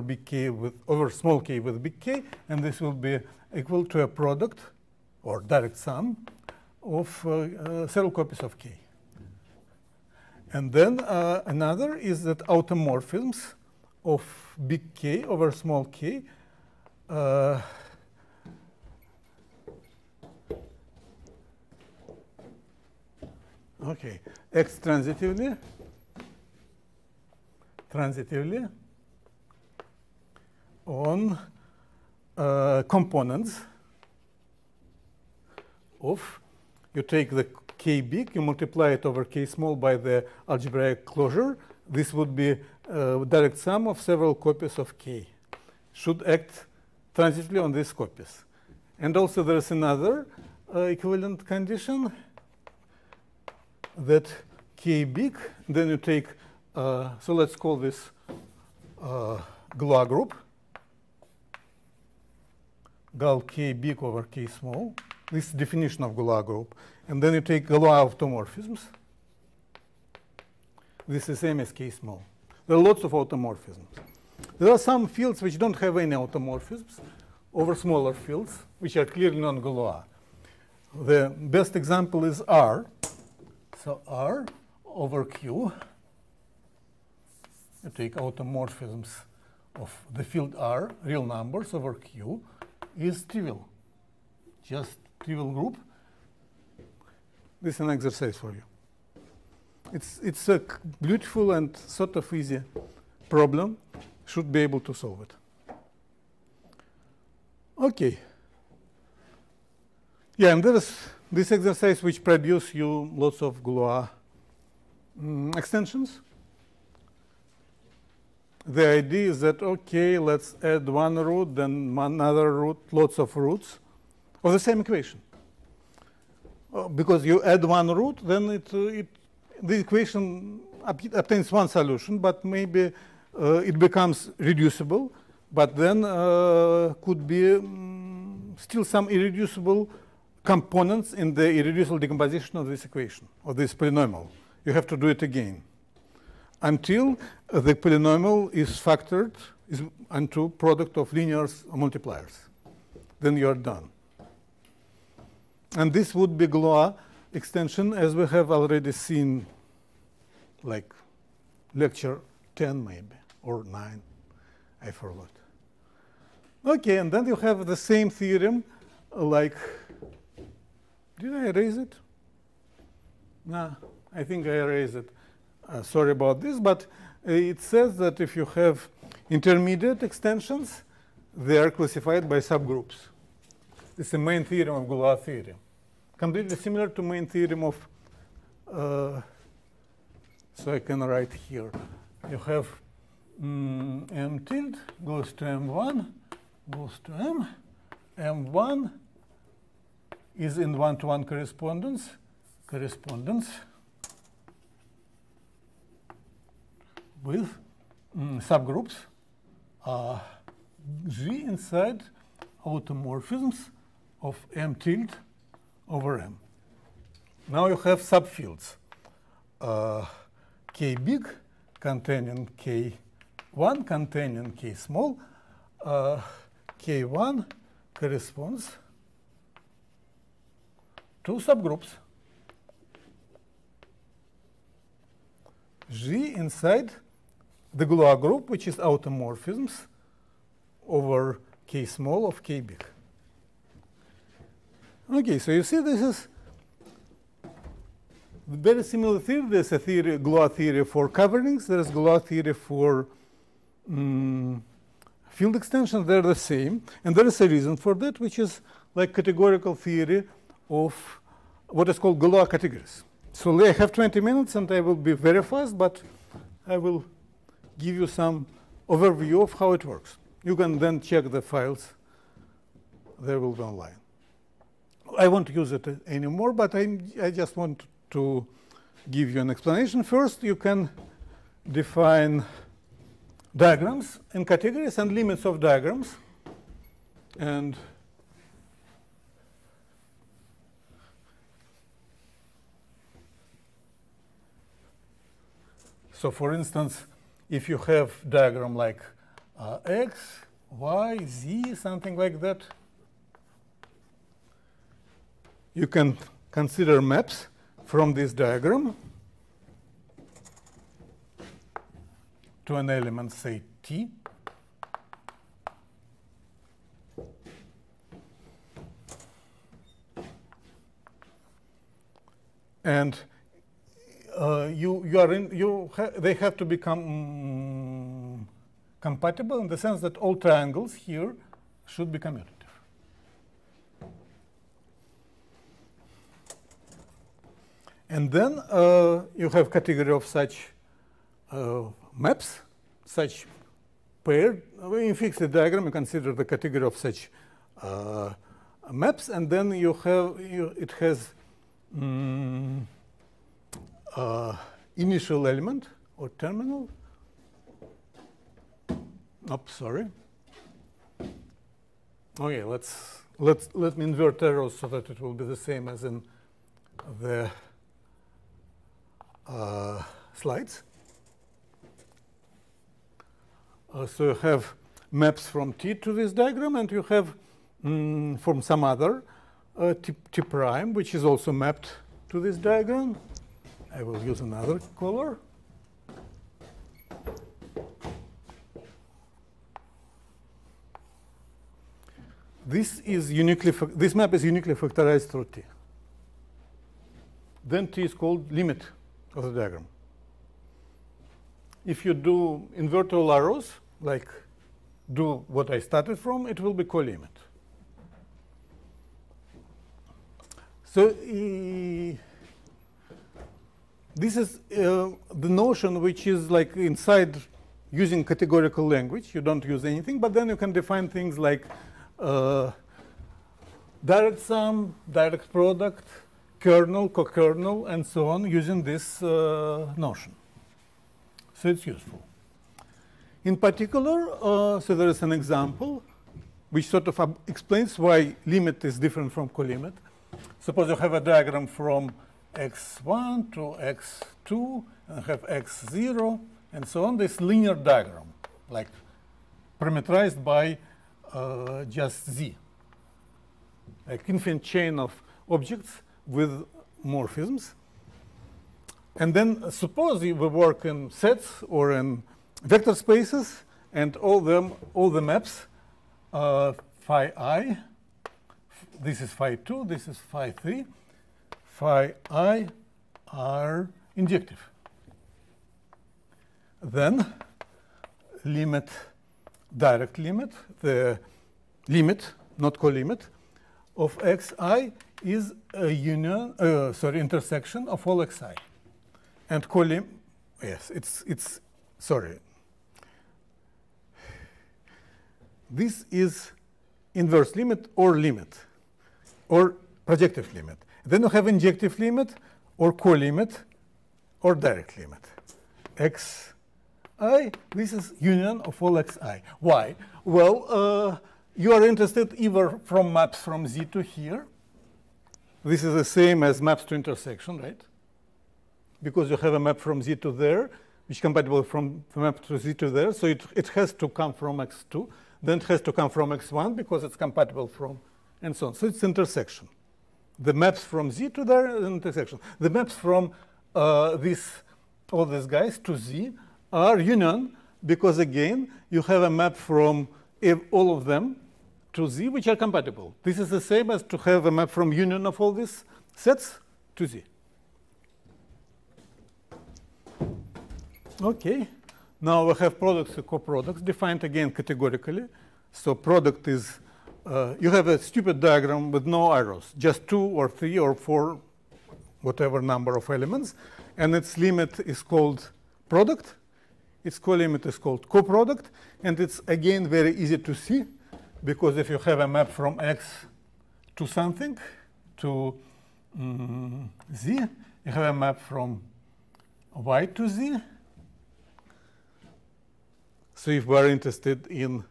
big K over small k with big K, and this will be equal to a product or direct sum of several copies of k. And then another is that automorphisms of big K over small k okay, x transitively on components of, you take the k big, you multiply it over k small by the algebraic closure. This would be a direct sum of several copies of k. Should act transitively on these copies. And also there is another equivalent condition, that k big, then you take, so let's call this Galois group, gal k big over k small. This is the definition of Galois group. And then you take Galois automorphisms. This is same as k small. There are lots of automorphisms. There are some fields which don't have any automorphisms over smaller fields, which are clearly non-Galois. The best example is R. So R over Q, you take automorphisms of the field R, real numbers over Q, is trivial. Just trivial group. This is an exercise for you. It's a beautiful and sort of easy problem. Should be able to solve it. Okay. Yeah, and there is this exercise which produces you lots of Galois extensions. The idea is that, okay, let's add one root, then another root, lots of roots of the same equation. Because you add one root, then the equation obtains one solution, but maybe it becomes reducible, but then could be still some irreducible components in the irreducible decomposition of this equation, of this polynomial. You have to do it again until the polynomial is factored into product of linear multipliers. Then you are done. And this would be Galois extension, as we have already seen, like lecture 10 maybe, or 9, I forgot. Okay, and then you have the same theorem, like, did I erase it? No, I think I erased it. Sorry about this, but it says that if you have intermediate extensions, they are classified by subgroups. It's the main theorem of Galois theorem. Completely similar to main theorem of, so I can write here. You have M tilde goes to M1, goes to M. M1 is in one-to-one correspondence with subgroups G inside automorphisms of M tilde over M. Now you have subfields K big containing K1 containing K small. K1 corresponds to subgroups G inside the Galois group, which is automorphisms over K small of K big. Okay, so you see this is very similar theory. There's a theory, Galois theory for coverings. There is Galois theory for field extensions. They're the same. And there is a reason for that, which is like categorical theory of what is called Galois categories. So I have 20 minutes, and I will be very fast, but I will give you some overview of how it works. You can then check the files. They will be online. I won't use it anymore, but I just want to give you an explanation. First, you can define diagrams and categories and limits of diagrams. And so, for instance, if you have diagram like X, Y, Z, something like that, you can consider maps from this diagram to an element, say, T. And they have to become compatible in the sense that all triangles here should be commutative. And then you have category of such maps, such paired. When you fix the diagram, you consider the category of such maps, and then you have it has initial element or terminal. Oops, sorry. Okay, let me invert arrows so that it will be the same as in the slides. So you have maps from T to this diagram, and you have from some other T prime, which is also mapped to this diagram. I will use another color. This map is uniquely factorized through T. Then T is called limit of the diagram. If you do invert all arrows, like do what I started from, it will be co-limit. So this is the notion which is like inside using categorical language. You don't use anything, but then you can define things like direct sum, direct product, kernel, co-kernel, and so on using this notion. So it's useful. In particular, so there is an example which sort of explains why limit is different from co-limit. Suppose you have a diagram from x1 to x2, and have x0, and so on. This linear diagram, like parameterized by just z, like infinite chain of objects with morphisms. And then suppose we work in sets or in vector spaces, and all the maps, phi I, this is phi 2, this is phi 3, phi I are injective. Then limit, direct limit, the limit, not co-limit, of xi is a union, intersection of all xi. And co-limit, yes, it's sorry. This is inverse limit or projective limit. Then you have injective limit or co-limit or direct limit. Xi, this is union of all xi. Why? Well, you are interested either from maps from Z to here. This is the same as maps to intersection, right? Because you have a map from Z to there, which is compatible from the map to Z to there. So it has to come from x2. Then it has to come from x1 because it's compatible from, and so on. So it's intersection. The maps from Z to there is intersection. The maps from all these guys to Z are union because, again, you have a map from all of them to Z which are compatible. This is the same as to have a map from union of all these sets to Z. OK. Now we have products and coproducts defined again categorically. So product is, you have a stupid diagram with no arrows, just 2 or 3 or 4, whatever number of elements. And its limit is called product. Its co-limit is called coproduct. And it's, again, very easy to see, because if you have a map from X to something, to Z, you have a map from Y to Z. So if we are interested in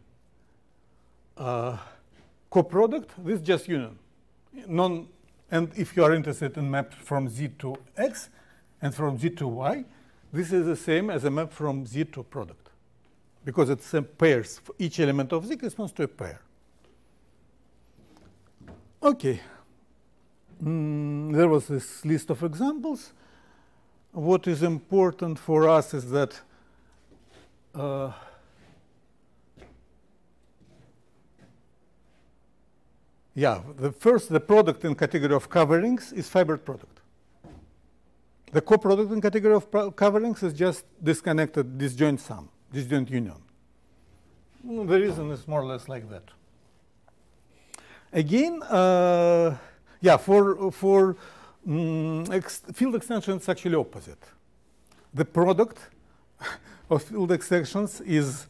coproduct, this is just union. And if you are interested in map from Z to X and from Z to Y, this is the same as a map from Z to product, because it's pairs. Each element of Z corresponds to a pair. OK. There was this list of examples. What is important for us is that the product in category of coverings is fibered product. The coproduct in category of coverings is just disconnected disjoint sum, disjoint union. The reason is more or less like that. Again, for field extension, it's actually opposite. The product of field extensions is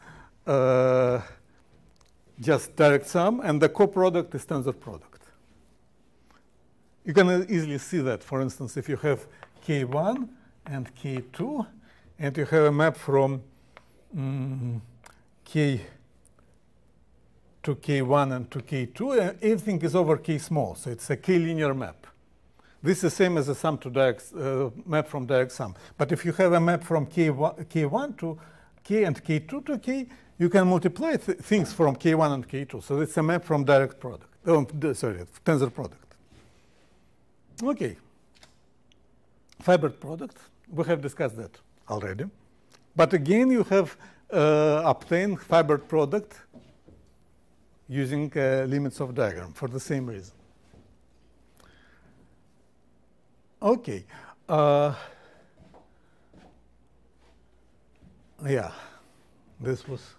just direct sum, and the coproduct is tensor product. You can easily see that, for instance, if you have K1 and K2, and you have a map from K to K1 and to K2, everything is over K small, so it's a K-linear map. This is the same as a sum to direct, map from direct sum. But if you have a map from K1 to K and K2 to K, you can multiply things from K1 and K2. So it's a map from direct product. Tensor product. OK. Fibered product, we have discussed that already. But again, you have obtained fibered product using limits of diagram for the same reason. OK. This was.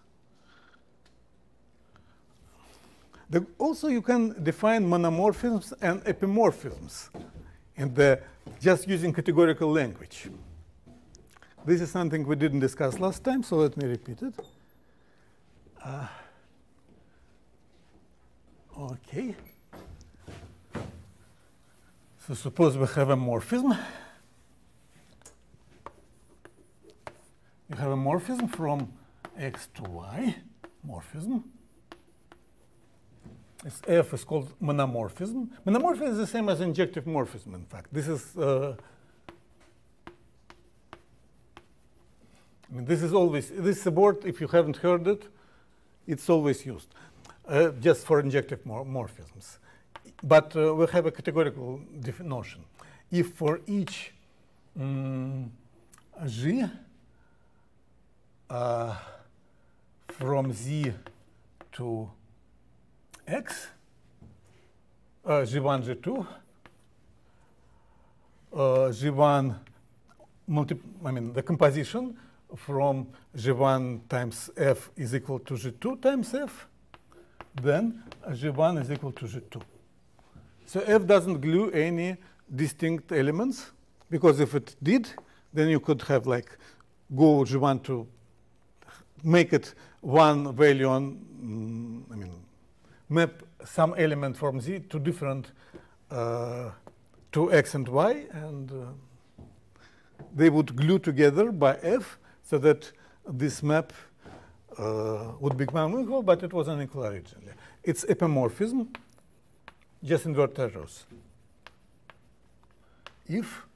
Also, you can define monomorphisms and epimorphisms just using categorical language. This is something we didn't discuss last time, so let me repeat it. OK. So suppose we have a morphism. You have a morphism from X to Y, morphism. F is called monomorphism. Monomorphism is the same as injective morphism, in fact. This is, this is always, this word, if you haven't heard it, it's always used, just for injective morphisms. but we have a categorical notion. If for each G from Z to X, G1, G2, G1 the composition from G1 times F is equal to G2 times F, then G1 is equal to G2. So F doesn't glue any distinct elements, because if it did, then you could have like go G1 to make it one value on, map some element from Z to different, to X and Y, and they would glue together by F so that this map would become equal, but it was unequal originally. It's epimorphism, just invert errors. If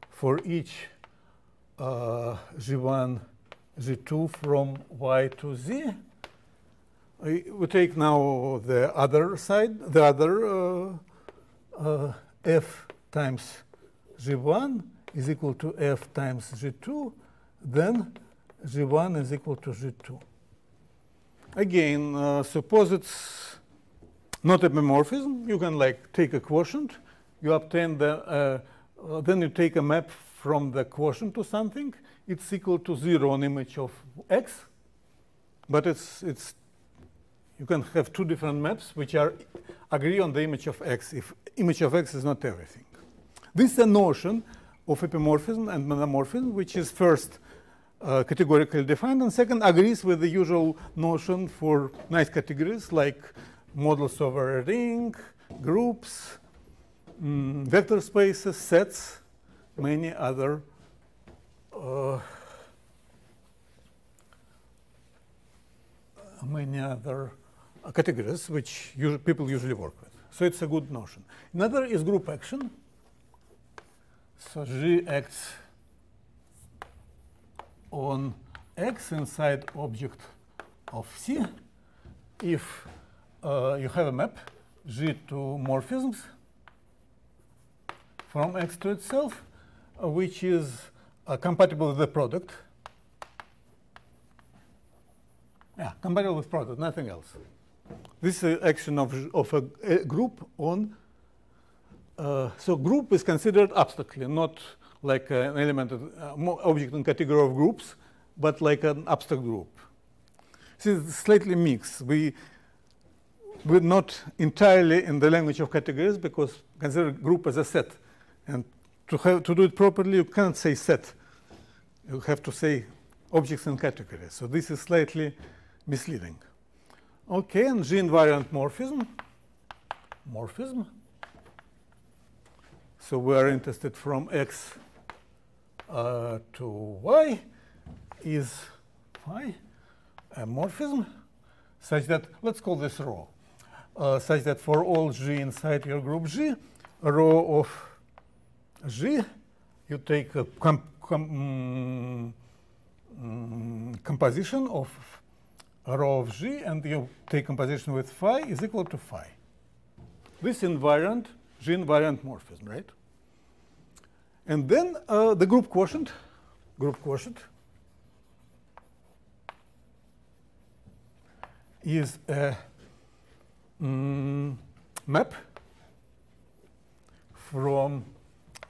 for each G1, G2 from Y to Z, we take now the other side, the other F times G1 is equal to F times G2, then G1 is equal to G2. Again, suppose it's not epimorphism, you can like take a quotient, you obtain the, then you take a map from the quotient to something, it's equal to 0 on image of X, but you can have two different maps which agree on the image of X if image of X is not everything. This is a notion of epimorphism and monomorphism, which is first categorically defined, and second agrees with the usual notion for nice categories like models over a ring, groups, vector spaces, sets, many other categories which people usually work with. So it's a good notion. Another is group action. So G acts on X inside object of C if you have a map G to morphisms from X to itself, which is compatible with the product. Yeah, compatible with product, nothing else. This is action of a group on. So group is considered abstractly, not like an element of object in category of groups, but like an abstract group. This is slightly mixed. We're not entirely in the language of categories because consider group as a set. And to do it properly, you cannot say set. You have to say objects in categories. So this is slightly misleading. Okay, and G invariant morphism. So we are interested from X to Y is phi, a morphism, such that, let's call this rho, such that for all G inside your group G, rho of G, you take a composition of rho of G, and you take composition with phi is equal to phi. This invariant, G invariant morphism, right? And then the group quotient is a map from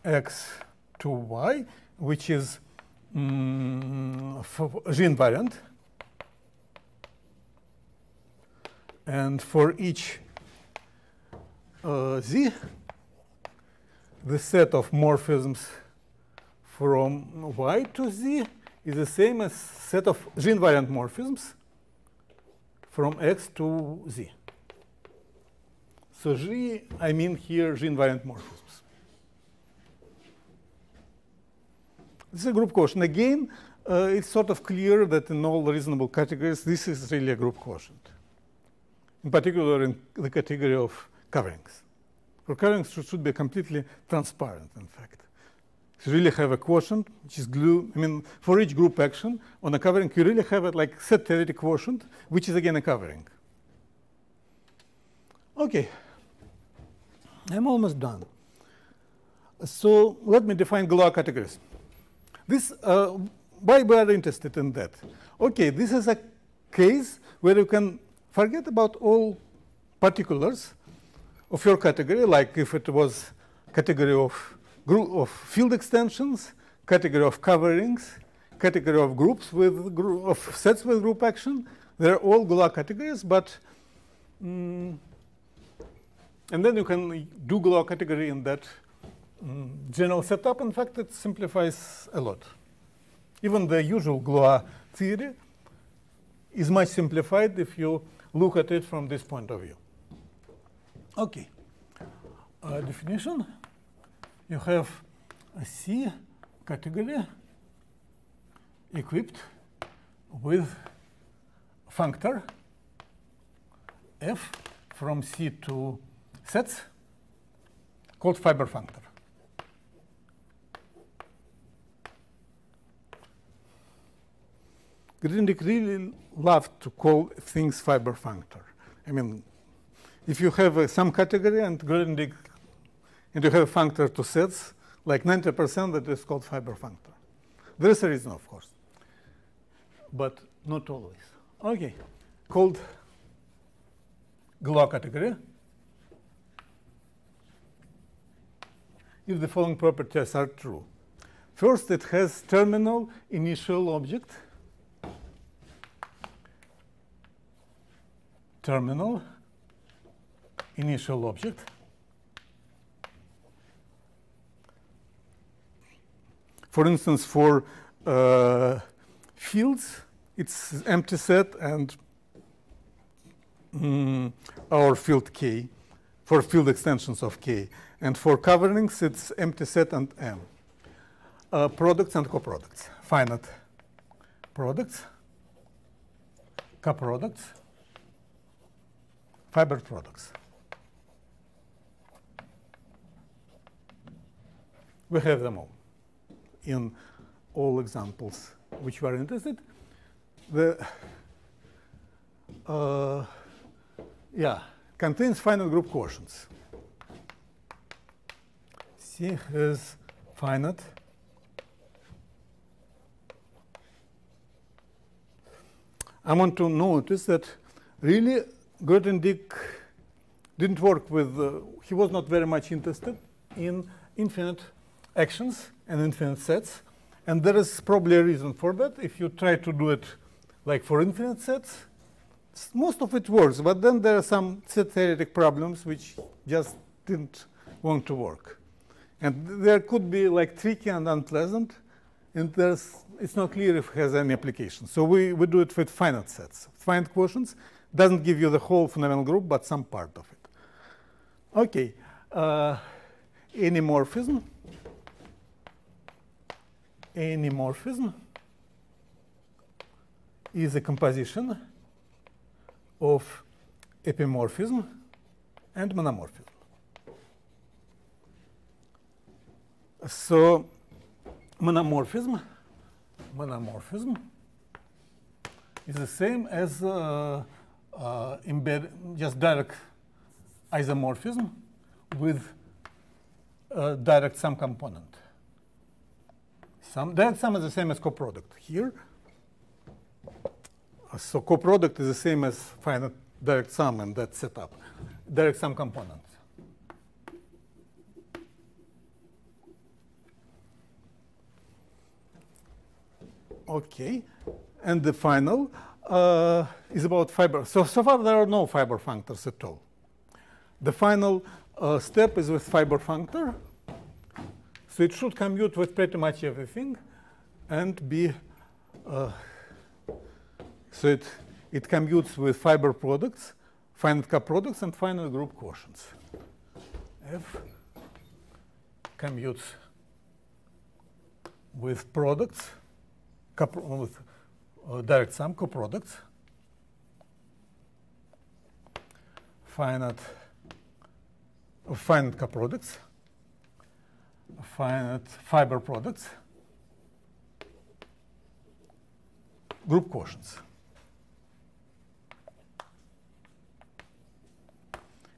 X to Y, which is G invariant. And for each Z, the set of morphisms from Y to Z is the same as set of G invariant morphisms from X to Z. So G, I mean here G invariant morphisms. This is a group quotient. Again, it's sort of clear that in all reasonable categories, this is really a group quotient. In particular, in the category of coverings. For coverings, it should be completely transparent, in fact. You really have a quotient, which is glue. I mean, for each group action on a covering, you really have a like set theoretic quotient, which is again a covering. Okay, I'm almost done. So let me define Galois categories. This, why we are interested in that? Okay, this is a case where you can forget about all particulars of your category, like if it was category of field extensions, category of coverings, category of groups of sets with group action. They're all Galois categories, but and then you can do Galois category in that general setup. In fact, it simplifies a lot. Even the usual Galois theory is much simplified if you look at it from this point of view. Okay. Definition. You have a C category equipped with functor f from C to sets called fiber functor. Grinding really loved to call things fiber functor. I mean, if you have some category and Grinding and you have a functor to sets, like 90% that is called fiber functor. There is a reason, of course, but not always. Okay, called Galois category if the following properties are true. First, it has terminal initial object, terminal initial object. For instance, for fields, it's empty set and our field K, for field extensions of K. And for coverings, it's empty set and M. Products and coproducts, finite products, coproducts, fiber products. We have them all in all examples which we are interested. Contains finite group quotients. C has finite I want to notice that really Grothendieck didn't work with, he was not very much interested in infinite actions and infinite sets. And there is probably a reason for that. If you try to do it like for infinite sets, most of it works. But then there are some set theoretic problems which just didn't want to work. And there could be like tricky and unpleasant. And it's not clear if it has any application. So we do it with finite sets. Finite quotients doesn't give you the whole fundamental group, but some part of it. OK. Any morphism. Any morphism is a composition of epimorphism and monomorphism. So monomorphism is the same as just direct isomorphism with direct sum component. Direct sum is the same as coproduct here. So coproduct is the same as finite direct sum in that setup. Direct sum component. OK. And the final is about fiber. So far, there are no fiber functors at all. The final step is with fiber functor. So it should commute with pretty much everything and be, so it commutes with fiber products, finite coproducts, and finite group quotients. F commutes with products, with direct sum coproducts, finite coproducts, finite fiber products, group quotients.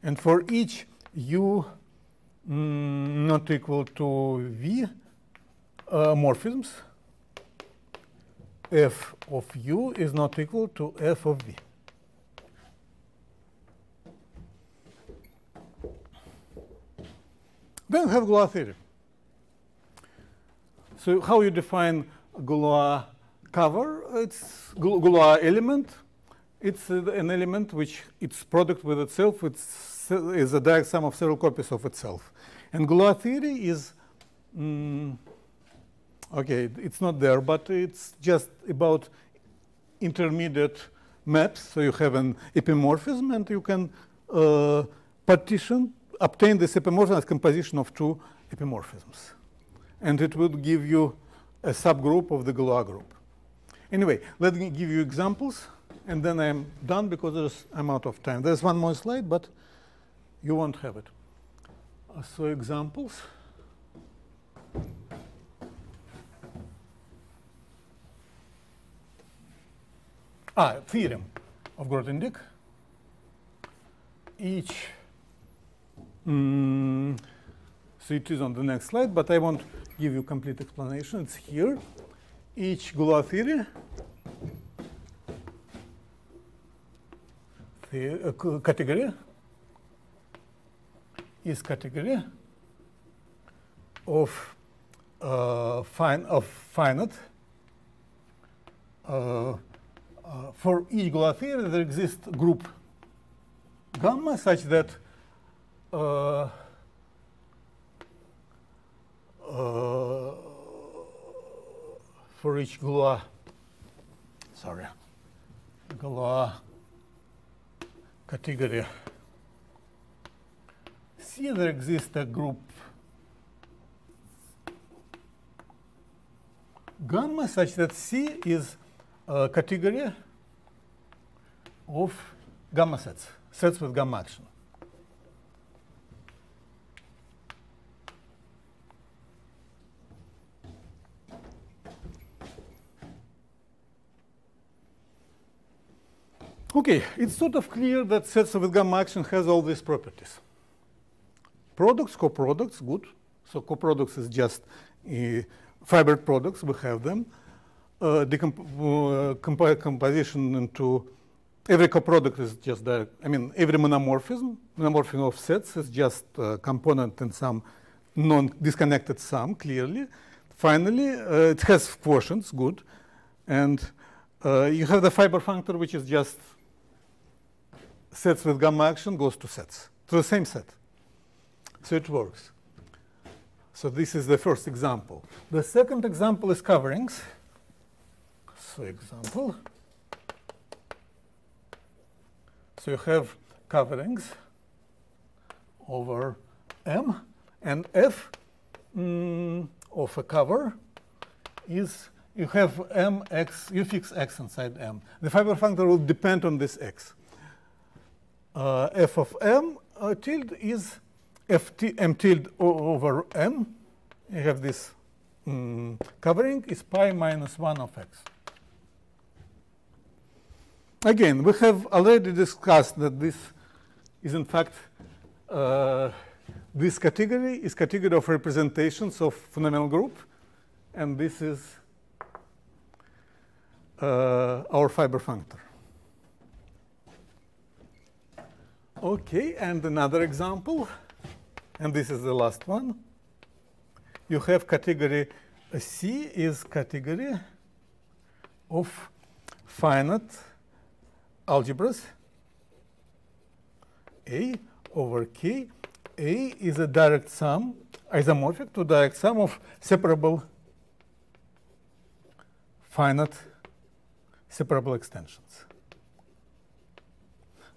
And for each u not equal to v morphisms, f of u is not equal to f of v. Then we have Galois theory. So how you define Galois cover? It's Galois element. It's an element which its product with itself is a direct sum of several copies of itself. And Galois theory is, okay, it's not there, but it's just about intermediate maps. So you have an epimorphism, and you can obtain this epimorphism as composition of two epimorphisms. And it would give you a subgroup of the Galois group. Anyway, let me give you examples, and then I'm done because I'm out of time. There's one more slide, but you won't have it. So examples. Theorem of Grothendieck. Each, so it is on the next slide, but I won't give you complete explanation. It's here. Each Galois theory category is category of finite. For each Galois theory, there exists group gamma such that for each Galois category C, there exists a group gamma such that C is a category of gamma sets, sets with gamma action. Okay, it's sort of clear that sets with gamma action has all these properties. Products, coproducts, good. So coproducts is just fibered products, we have them. Composition into every coproduct is just direct. I mean, every monomorphism of sets is just a component in some non-disconnected sum, clearly. Finally, it has quotients, good. And you have the fiber functor, which is just sets with gamma action goes to sets, to the same set. So it works. So this is the first example. The second example is coverings. So example. So you have coverings over M, and F of a cover is you have mx, you fix x inside M. The fiber functor will depend on this x. F of M tilde is m tilde over M. You have this covering is pi minus 1 of x. Again, we have already discussed that this is in fact this category is category of representations of fundamental group, and this is our fiber functor. Okay, and another example, and this is the last one. You have category C is category of finite algebras A over K. A is a direct sum, isomorphic to direct sum of separable finite separable extensions.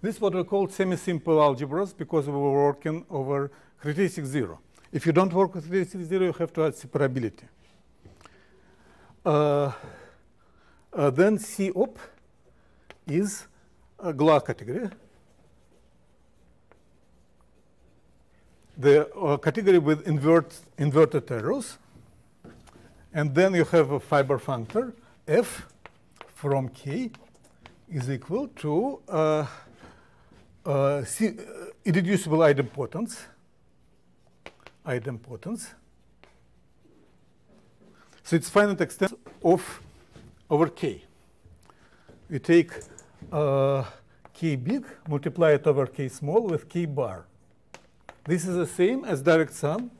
This is what we call semi-simple algebras because we were working over characteristic 0. If you don't work with characteristic 0, you have to add separability. Then C op is a Galois category. The category with inverted arrows. And then you have a fiber functor, F from K is equal to C irreducible idempotence. So it's finite extent of over k. We take k big, multiply it over k small with k bar. This is the same as direct sum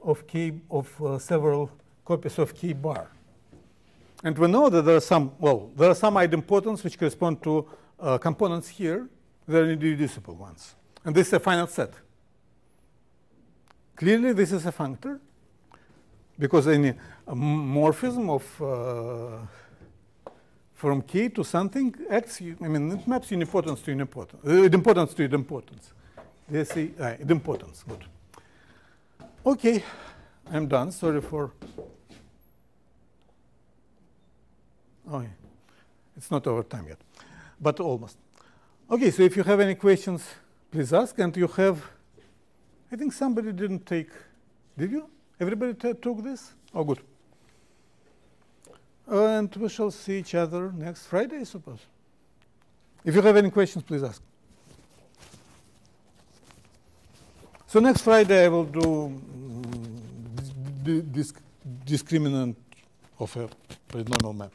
of k of several copies of k bar. And we know that there are some idempotents which correspond to components here. They are irreducible ones. And this is a finite set. Clearly, this is a functor, because any morphism of from k to something acts, it maps unipotence to unipotence, idempotence to idempotence. They say idempotence. Good. Okay, I'm done. Sorry for. Oh, yeah. It's not over time yet, but almost. Okay, so if you have any questions, please ask. And you have, I think somebody didn't take. Did you? Everybody took this? Oh, good. And we shall see each other next Friday, I suppose. If you have any questions, please ask. So next Friday, I will do discriminant of a polynomial map.